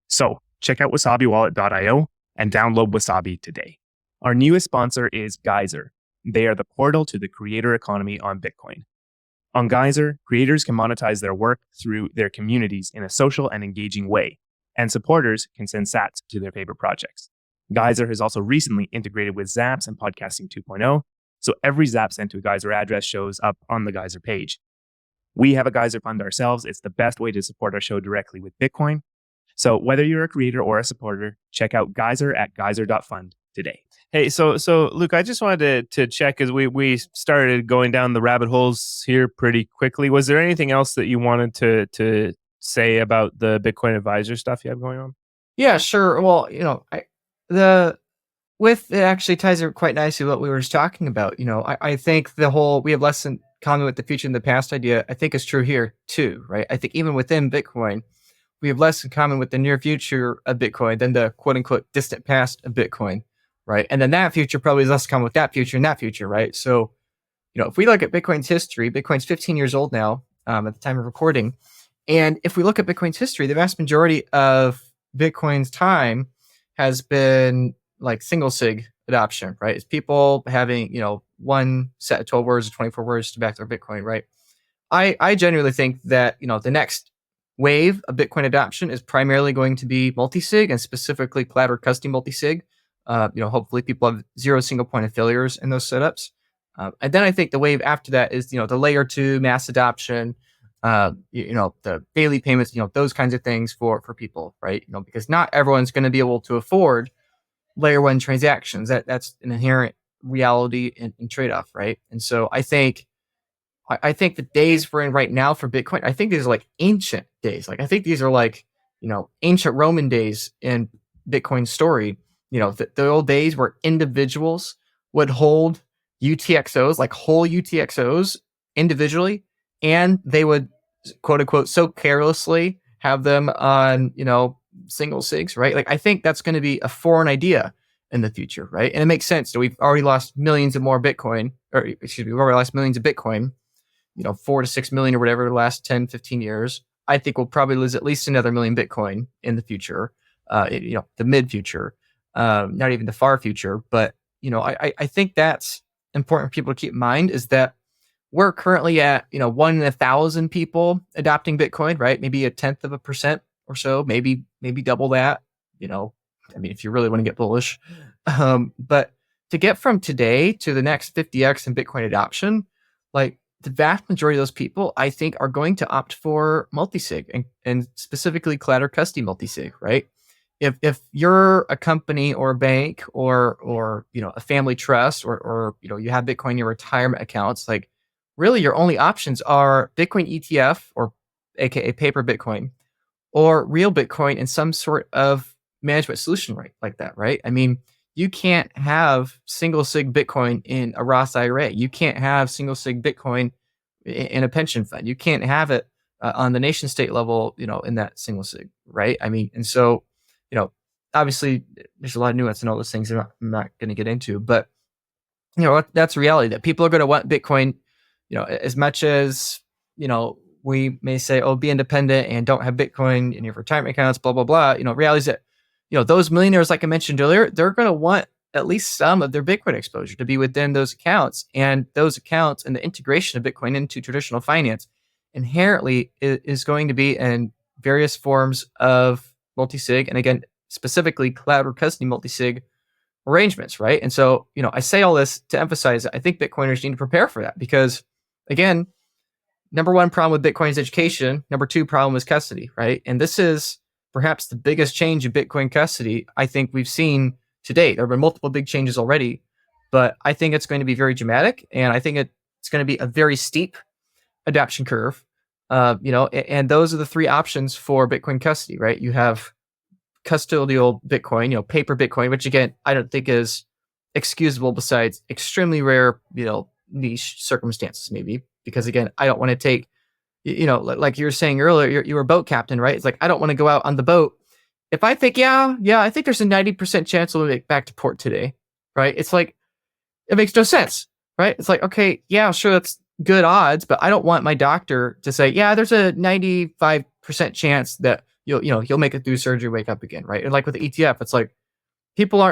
So check out wasabiwallet.io and download Wasabi today. Our newest sponsor is Geyser. They are the portal to the creator economy on Bitcoin. On Geyser, creators can monetize their work through their communities in a social and engaging way, and supporters can send sats to their favorite projects. Geyser has also recently integrated with Zaps and Podcasting 2.0, so every Zap sent to a Geyser address shows up on the Geyser page. We have a Geyser fund ourselves. It's the best way to support our show directly with Bitcoin. So whether you're a creator or a supporter, check out Geyser at geyser.fund today. Hey, so Luke, I just wanted to check, as we started going down the rabbit holes here pretty quickly. Was there anything else that you wanted to say about the Bitcoin Advisor stuff you have going on? Yeah, sure. Well, it actually ties in quite nicely with what we were just talking about. I think the whole we have less in common with the future than the past idea, I think, is true here too, right? I think even within Bitcoin, we have less in common with the near future of Bitcoin than the quote unquote distant past of Bitcoin, right? And then that future probably is less common with that future and that future, right? So, if we look at Bitcoin's history, Bitcoin's 15 years old now at the time of recording. And if we look at Bitcoin's history, the vast majority of Bitcoin's time has been like single sig adoption, right? It's people having, one set of 12 words or 24 words to back their Bitcoin, right? I genuinely think that, the next wave of Bitcoin adoption is primarily going to be multi-sig, and specifically collaborative custody multi-sig. Hopefully people have zero single point of failures in those setups. And then I think the wave after that is, the layer 2 mass adoption, the daily payments, those kinds of things for people, right? Because not everyone's going to be able to afford layer 1 transactions. That's an inherent reality and trade-off, right? And so I think the days we're in right now for Bitcoin, I think these are like ancient days. Like, I think these are like, ancient Roman days in Bitcoin's story. The old days where individuals would hold UTXOs, like whole UTXOs individually, and they would quote unquote so carelessly have them on, single sigs, right? Like I think that's going to be a foreign idea in the future, right? And it makes sense. So we've already lost millions of more Bitcoin, or excuse me, we've already lost millions of Bitcoin, 4 to 6 million or whatever the last 10, 15 years. I think we'll probably lose at least another million Bitcoin in the future, the mid future, not even the far future. But, I think that's important for people to keep in mind is that we're currently at, 1 in 1,000 people adopting Bitcoin, right? Maybe 0.1% or so, maybe double that, if you really want to get bullish. But to get from today to the next 50x in Bitcoin adoption, like the vast majority of those people, I think, are going to opt for multisig and specifically collateral custody multisig, right? If you're a company or a bank or a family trust or you have Bitcoin in your retirement accounts, like really your only options are Bitcoin ETF or aka paper Bitcoin or real Bitcoin in some sort of management solution, right? Like that, right? I mean, you can't have single sig Bitcoin in a Roth IRA. You can't have single sig Bitcoin in a pension fund. You can't have it on the nation state level, in that single sig, right? I mean, and so, obviously there's a lot of nuance in all those things I'm not going to get into, but that's reality that people are going to want Bitcoin, as much as, we may say, oh, be independent and don't have Bitcoin in your retirement accounts, blah, blah, blah. Reality is that, those millionaires, like I mentioned earlier, they're going to want at least some of their Bitcoin exposure to be within those accounts, and those accounts and the integration of Bitcoin into traditional finance inherently is going to be in various forms of multisig. And again, specifically cloud or custody multisig arrangements, right? And so, I say all this to emphasize that I think Bitcoiners need to prepare for that because, again, number one problem with Bitcoin is education. Number two problem is custody, right? And this is perhaps the biggest change in Bitcoin custody I think we've seen to date. There have been multiple big changes already, but I think it's going to be very dramatic, and I think it's going to be a very steep adoption curve. And those are the three options for Bitcoin custody, right? You have custodial Bitcoin, paper Bitcoin, which again, I don't think is excusable besides extremely rare, niche circumstances, maybe, because again, I don't want to take, like you were saying earlier, you were a boat captain, right? It's like, I don't want to go out on the boat. If I think, I think there's a 90% chance we'll make back to port today, right? It's like, it makes no sense, right? It's like, okay, yeah, sure, that's good odds, but I don't want my doctor to say, yeah, there's a 95% chance that you'll make it through surgery, wake up again, right? And like with the ETF, it's like people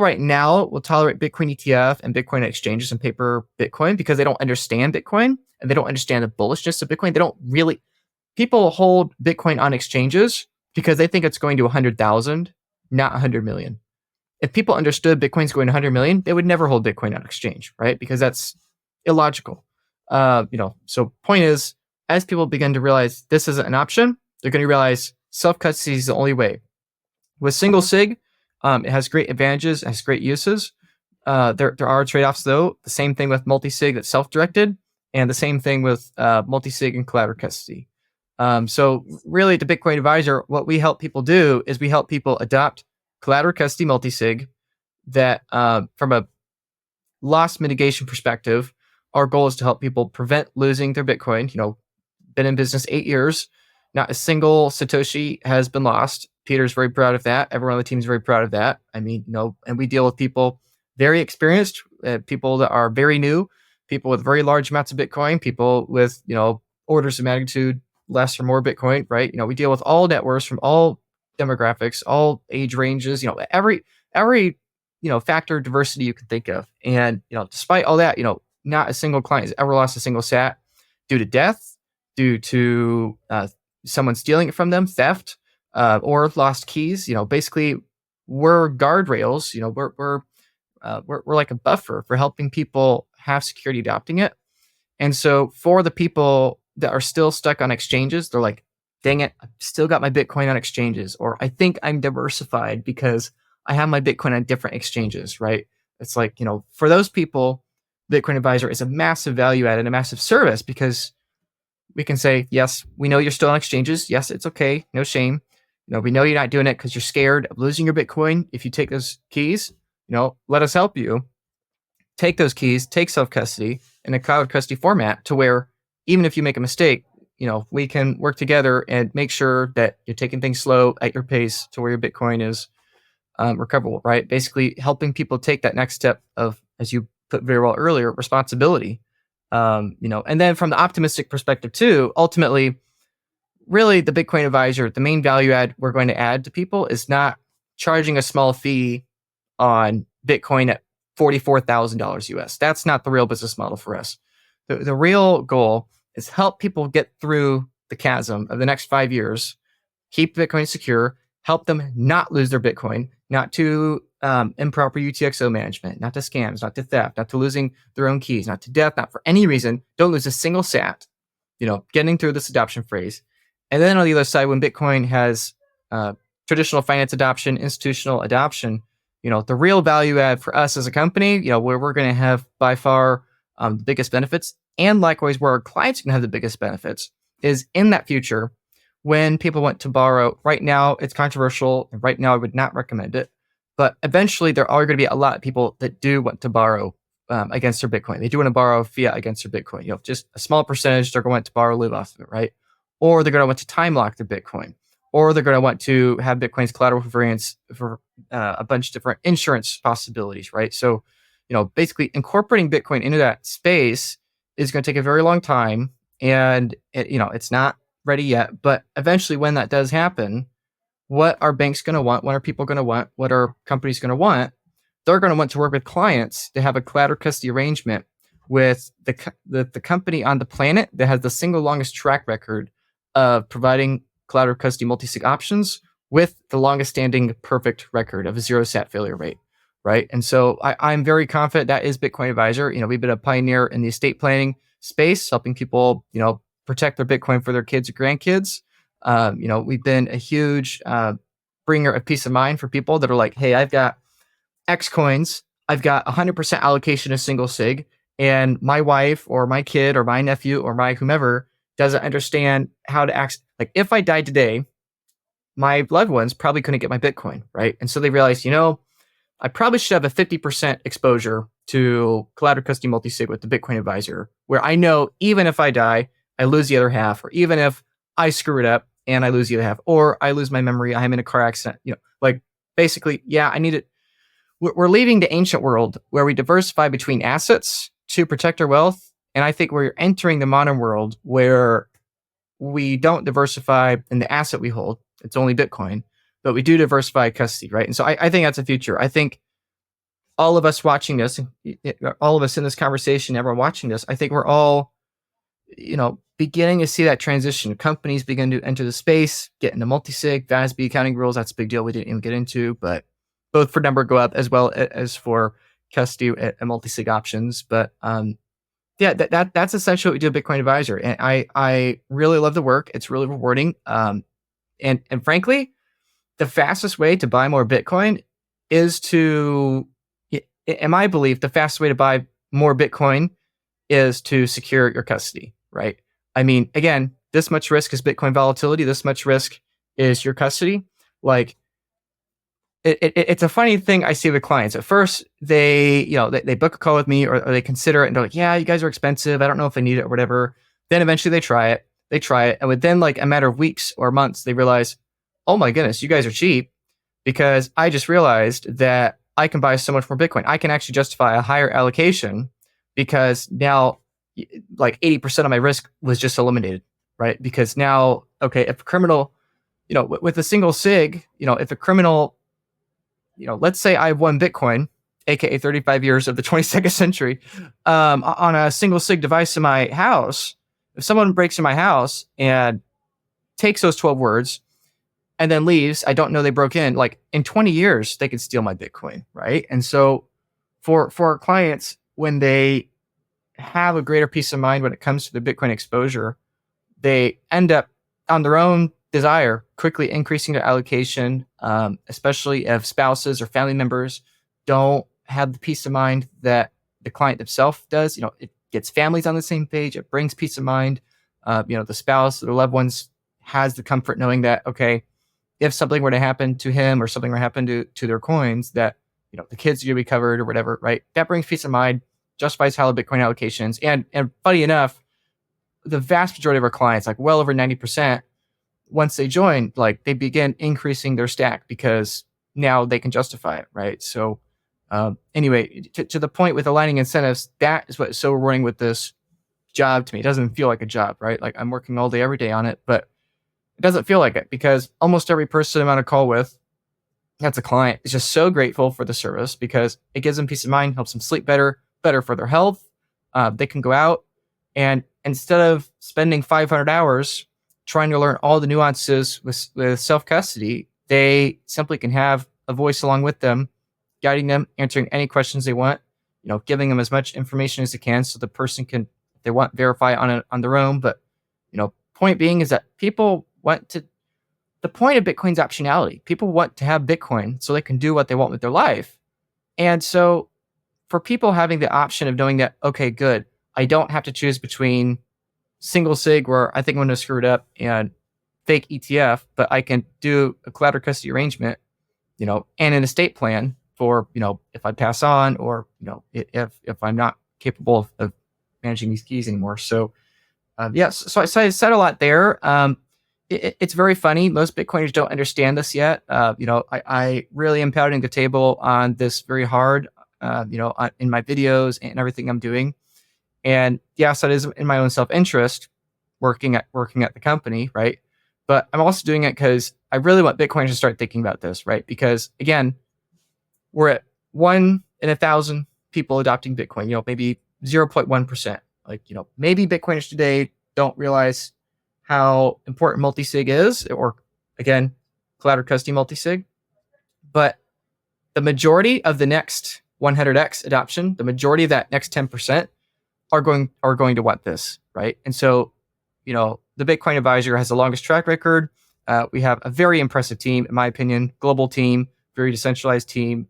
right now will tolerate Bitcoin ETF and Bitcoin exchanges and paper Bitcoin because they don't understand Bitcoin and they don't understand the bullishness of Bitcoin. People hold Bitcoin on exchanges because they think it's going to 100,000, not 100 million. If people understood Bitcoin's going to 100 million, they would never hold Bitcoin on exchange, right? Because that's illogical. So point is, as people begin to realize this isn't an option, they're going to realize self-custody is the only way. With single sig, it has great advantages, it has great uses. There are trade-offs though. The same thing with multi-sig that's self-directed, and the same thing with multi-sig and collateral custody. So really, at the Bitcoin Advisor, what we help people do is we help people adopt collateral custody multi-sig that, from a loss mitigation perspective, our goal is to help people prevent losing their Bitcoin. Been in business 8 years. Not a single Satoshi has been lost. Peter's very proud of that. Everyone on the team is very proud of that. I mean, and we deal with people very experienced, people that are very new, people with very large amounts of Bitcoin, people with, orders of magnitude less or more Bitcoin, right? We deal with all net worths from all demographics, all age ranges, every factor of diversity you can think of. And, despite all that, not a single client has ever lost a single sat due to death, due to someone stealing it from them, theft, or lost keys. Basically, we're guardrails. We're like a buffer for helping people have security adopting it. And so for the people that are still stuck on exchanges, they're like, dang it, I've still got my Bitcoin on exchanges, or I think I'm diversified because I have my Bitcoin on different exchanges, right? It's like, for those people, Bitcoin Advisor is a massive value add and a massive service because we can say, yes, we know you're still on exchanges. Yes, it's okay. No shame. We know you're not doing it because you're scared of losing your Bitcoin. If you take those keys, let us help you. take those keys, take self-custody in a cloud custody format to where even if you make a mistake, we can work together and make sure that you're taking things slow at your pace to where your Bitcoin is recoverable, right? Basically helping people take that next step of, as you put very well earlier, responsibility. And then from the optimistic perspective too, ultimately, really the Bitcoin advisor, the main value add we're going to add to people is not charging a small fee on Bitcoin at $44,000 US. That's not the real business model for us. The real goal is help people get through the chasm of the next 5 years, keep Bitcoin secure, help them not lose their Bitcoin, not to improper UTXO management, not to scams, not to theft, not to losing their own keys, not to death, not for any reason. Don't lose a single sat, getting through this adoption phase. And then on the other side, when Bitcoin has traditional finance adoption, institutional adoption, the real value add for us as a company, where we're going to have by far the biggest benefits, and likewise where our clients can have the biggest benefits, is in that future when people want to borrow. Right now, it's controversial, and right now I would not recommend it. But eventually, there are going to be a lot of people that do want to borrow against their Bitcoin. They do want to borrow fiat against their Bitcoin. Just a small percentage they're going to borrow, live off of it, right? Or they're going to want to time lock their Bitcoin, or they're going to want to have Bitcoin's collateral variance for a bunch of different insurance possibilities, right? So, basically incorporating Bitcoin into that space is going to take a very long time, and it's not ready yet. But eventually, when that does happen, what are banks going to want? What are people going to want? What are companies going to want? They're going to want to work with clients to have a collateral custody arrangement with the company on the planet that has the single longest track record of providing collateral custody multi-sig options with the longest standing perfect record of a 0 sat failure rate, right? And so I'm very confident that is Bitcoin Advisor. We've been a pioneer in the estate planning space, helping people, protect their Bitcoin for their kids or grandkids. We've been a huge bringer of peace of mind for people that are like, hey, I've got X coins, I've got 100% allocation of single sig, and my wife or my kid or my nephew or my whomever doesn't understand how to act. Like, if I died today, my loved ones probably couldn't get my Bitcoin, right? And so they realized, I probably should have a 50% exposure to collateral custody multi-sig with the Bitcoin Advisor, where I know even if I die, I lose the other half, or even if I screw it up and I lose the other half, or I lose my memory, I'm in a car accident, basically, I need it. We're leaving the ancient world where we diversify between assets to protect our wealth. And I think we're entering the modern world where we don't diversify in the asset we hold. It's only Bitcoin, but we do diversify custody, right? And so I think that's the future. I think all of us watching this, all of us in this conversation, everyone watching this, I think we're all, beginning to see that transition. Companies begin to enter the space, get into multi-sig, FASB accounting rules. That's a big deal we didn't even get into, but both for number go up as well as for custody and multi-sig options. But that's essentially what we do at Bitcoin Advisor. And I really love the work. It's really rewarding. And frankly, the fastest way to buy more Bitcoin is to, in my belief, the fastest way to buy more Bitcoin is to secure your custody, right? I mean, again, this much risk is Bitcoin volatility. This much risk is your custody. Like, it's a funny thing I see with clients. At first, they book a call with me, or they consider it, and they're like, yeah, you guys are expensive. I don't know if I need it or whatever. Then eventually they try it. And within like a matter of weeks or months, they realize, oh my goodness, you guys are cheap, because I just realized that I can buy so much more Bitcoin. I can actually justify a higher allocation because now like 80% of my risk was just eliminated, right? Because now, okay, if a criminal, with a single sig, if a criminal, let's say I have 1 Bitcoin, aka 35 years of the 22nd century, on a single sig device in my house. If someone breaks in my house and takes those 12 words and then leaves, I don't know they broke in. Like, in 20 years, they could steal my Bitcoin, right? And so for our clients, when they have a greater peace of mind when it comes to the Bitcoin exposure, they end up on their own desire quickly increasing their allocation, especially if spouses or family members don't have the peace of mind that the client themselves does. It gets families on the same page. It brings peace of mind. The spouse, their loved ones, has the comfort knowing that, okay, if something were to happen to him or something were to happen to their coins, that the kids are going to be covered or whatever, right? That brings peace of mind, justifies high Bitcoin allocations. And funny enough, the vast majority of our clients, like well over 90%, once they join, like they begin increasing their stack because now they can justify it, right? So anyway, to the point with aligning incentives, that is what is so rewarding with this job to me. It doesn't feel like a job, right? Like I'm working all day, every day on it, but it doesn't feel like it because almost every person I'm on a call with that's a client is just so grateful for the service because it gives them peace of mind, helps them sleep better for their health. They can go out and instead of spending 500 hours trying to learn all the nuances with self-custody, they simply can have a voice along with them, guiding them, answering any questions they want, giving them as much information as they can so the person can, if they want, verify on their own. But, point being is that people want to, the point of Bitcoin's optionality. People want to have Bitcoin so they can do what they want with their life. And so for people having the option of knowing that, okay, good, I don't have to choose between single sig where I think I'm going to screw it up and fake ETF, but I can do a collateral custody arrangement, and an estate plan for, if I pass on or, if I'm not capable of managing these keys anymore. So, so I said a lot there. It's very funny. Most Bitcoiners don't understand this yet. I really am pounding the table on this very hard, in my videos and everything I'm doing. And yes, that is in my own self-interest, working at the company, right? But I'm also doing it because I really want Bitcoiners to start thinking about this, right? Because again, we're at 1 in 1,000 people adopting Bitcoin. Maybe 0.1%. Like, maybe Bitcoiners today don't realize how important multi-sig is, or again, collateral custody multi-sig. But the majority of the next 100x adoption, the majority of that next 10% are going to want this, right? And so, the Bitcoin Advisor has the longest track record. We have a very impressive team, in my opinion, global team, very decentralized team.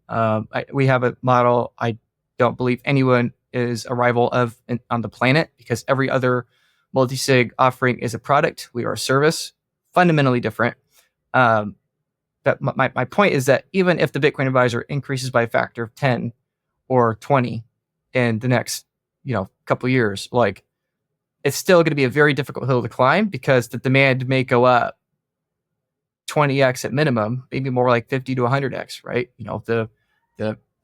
We have a model I don't believe anyone is a rival of on the planet because every other multi-sig offering is a product. We are a service, fundamentally different. But my point is that even if the Bitcoin Advisor increases by a factor of 10 or 20 in the next, couple of years, like it's still going to be a very difficult hill to climb because the demand may go up 20x at minimum, maybe more like 50 to 100x, right?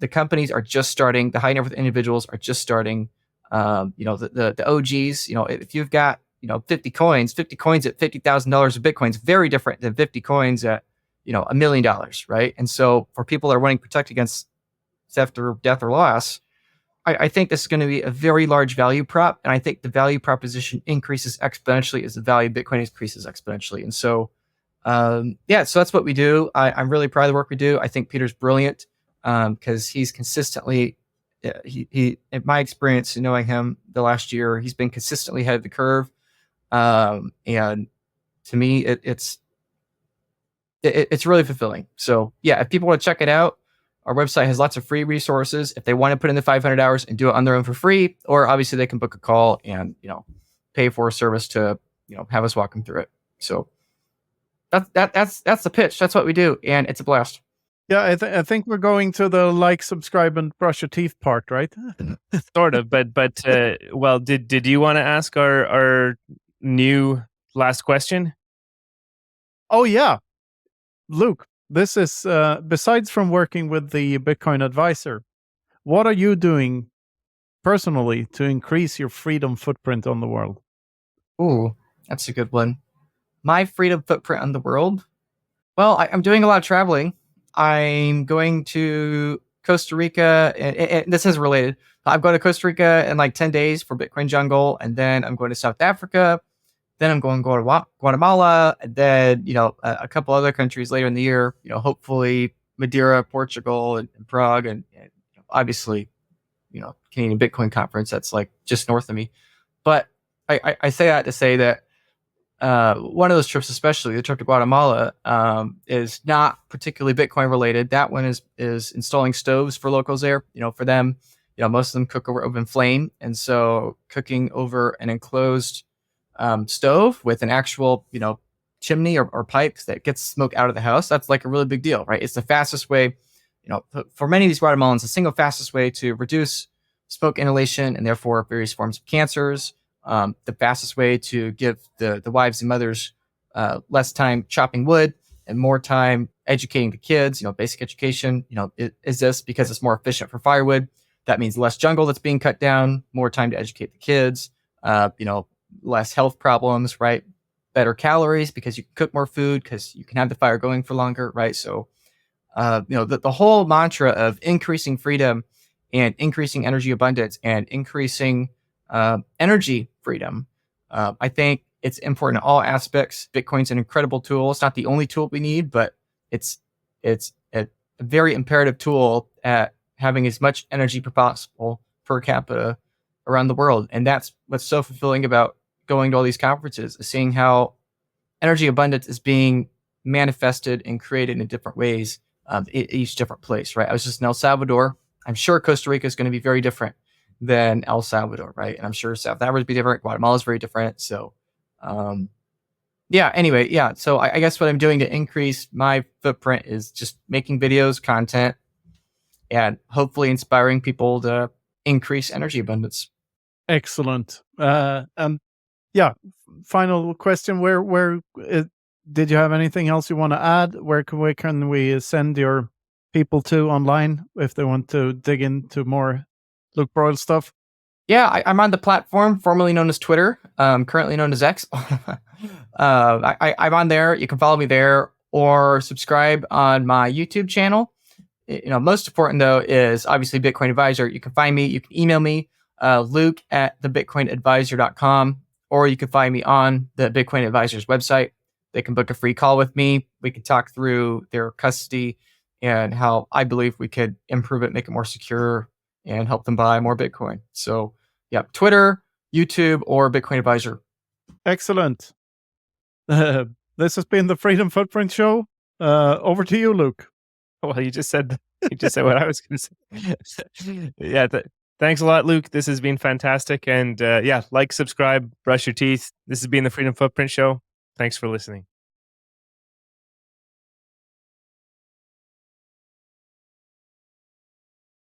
The companies are just starting, the high net worth individuals are just starting. The OGs, if you've got 50 coins at $50,000 of Bitcoin is very different than 50 coins at $1 million, right? And so for people that are wanting to protect against theft or death or loss, I think this is going to be a very large value prop, and I think the value proposition increases exponentially as the value of Bitcoin increases exponentially. And so, so that's what we do. I'm really proud of the work we do. I think Peter's brilliant because he's consistently, he in my experience, knowing him the last year, he's been consistently ahead of the curve. And to me, it's really fulfilling. So yeah, if people want to check it out, our website has lots of free resources. If they want to put in the 500 hours and do it on their own for free, or obviously they can book a call and pay for a service to have us walk them through it. So that's the pitch. That's what we do, and it's a blast. Yeah, I think we're going to the like, subscribe, and brush your teeth part, right? Sort of, but well, did you want to ask our new last question? Oh yeah, Luke. This is besides from working with the Bitcoin Advisor, what are you doing personally to increase your freedom footprint on the world? Ooh, that's a good one. My freedom footprint on the world? Well, I'm doing a lot of traveling. I'm going to Costa Rica, and this is related. I'm going to Costa Rica in like 10 days for Bitcoin Jungle, and then I'm going to South Africa. Then I'm going to go to Guatemala, and then a couple other countries later in the year. Hopefully Madeira, Portugal, and Prague, and obviously, Canadian Bitcoin Conference. That's like just north of me. But I say that to say that one of those trips, especially the trip to Guatemala, is not particularly Bitcoin related. That one is installing stoves for locals there. For them, most of them cook over open flame, and so cooking over an enclosed stove with an actual, chimney or pipes that gets smoke out of the house. That's like a really big deal, right? It's the fastest way, For many of these Guatemalans, the single fastest way to reduce smoke inhalation and therefore various forms of cancers, the fastest way to give the wives and mothers less time chopping wood and more time educating the kids, basic education, is this because it's more efficient for firewood. That means less jungle that's being cut down, more time to educate the kids, less health problems, right? Better calories because you can cook more food because you can have the fire going for longer, right? So, the whole mantra of increasing freedom and increasing energy abundance and increasing energy freedom, I think it's important in all aspects. Bitcoin's an incredible tool. It's not the only tool we need, but it's a very imperative tool at having as much energy possible per capita around the world. And that's what's so fulfilling about going to all these conferences, is seeing how energy abundance is being manifested and created in different ways in each different place, right? I was just in El Salvador. I'm sure Costa Rica is going to be very different than El Salvador, right? And I'm sure South Africa will be different. Guatemala is very different. So, anyway, so I guess what I'm doing to increase my footprint is just making videos, content, and hopefully inspiring people to increase energy abundance. Excellent. And final question: Where did you have anything else you want to add? Where can we send your people to online if they want to dig into more Luke Broyles stuff? Yeah, I'm on the platform formerly known as Twitter, currently known as X. I'm on there. You can follow me there or subscribe on my YouTube channel. Most important though is obviously Bitcoin Advisor. You can find me. You can email me, luke@thebitcoinadvisor.com, or you can find me on the Bitcoin Advisor's website. They can book a free call with me. We can talk through their custody and how I believe we could improve it, make it more secure, and help them buy more Bitcoin. So, Twitter, YouTube, or Bitcoin Advisor. Excellent. This has been the Freedom Footprint Show. Over to you, Luke. Well, you just said what I was going to say. Thanks a lot, Luke. This has been fantastic. And subscribe, brush your teeth. This has been the Freedom Footprint Show. Thanks for listening.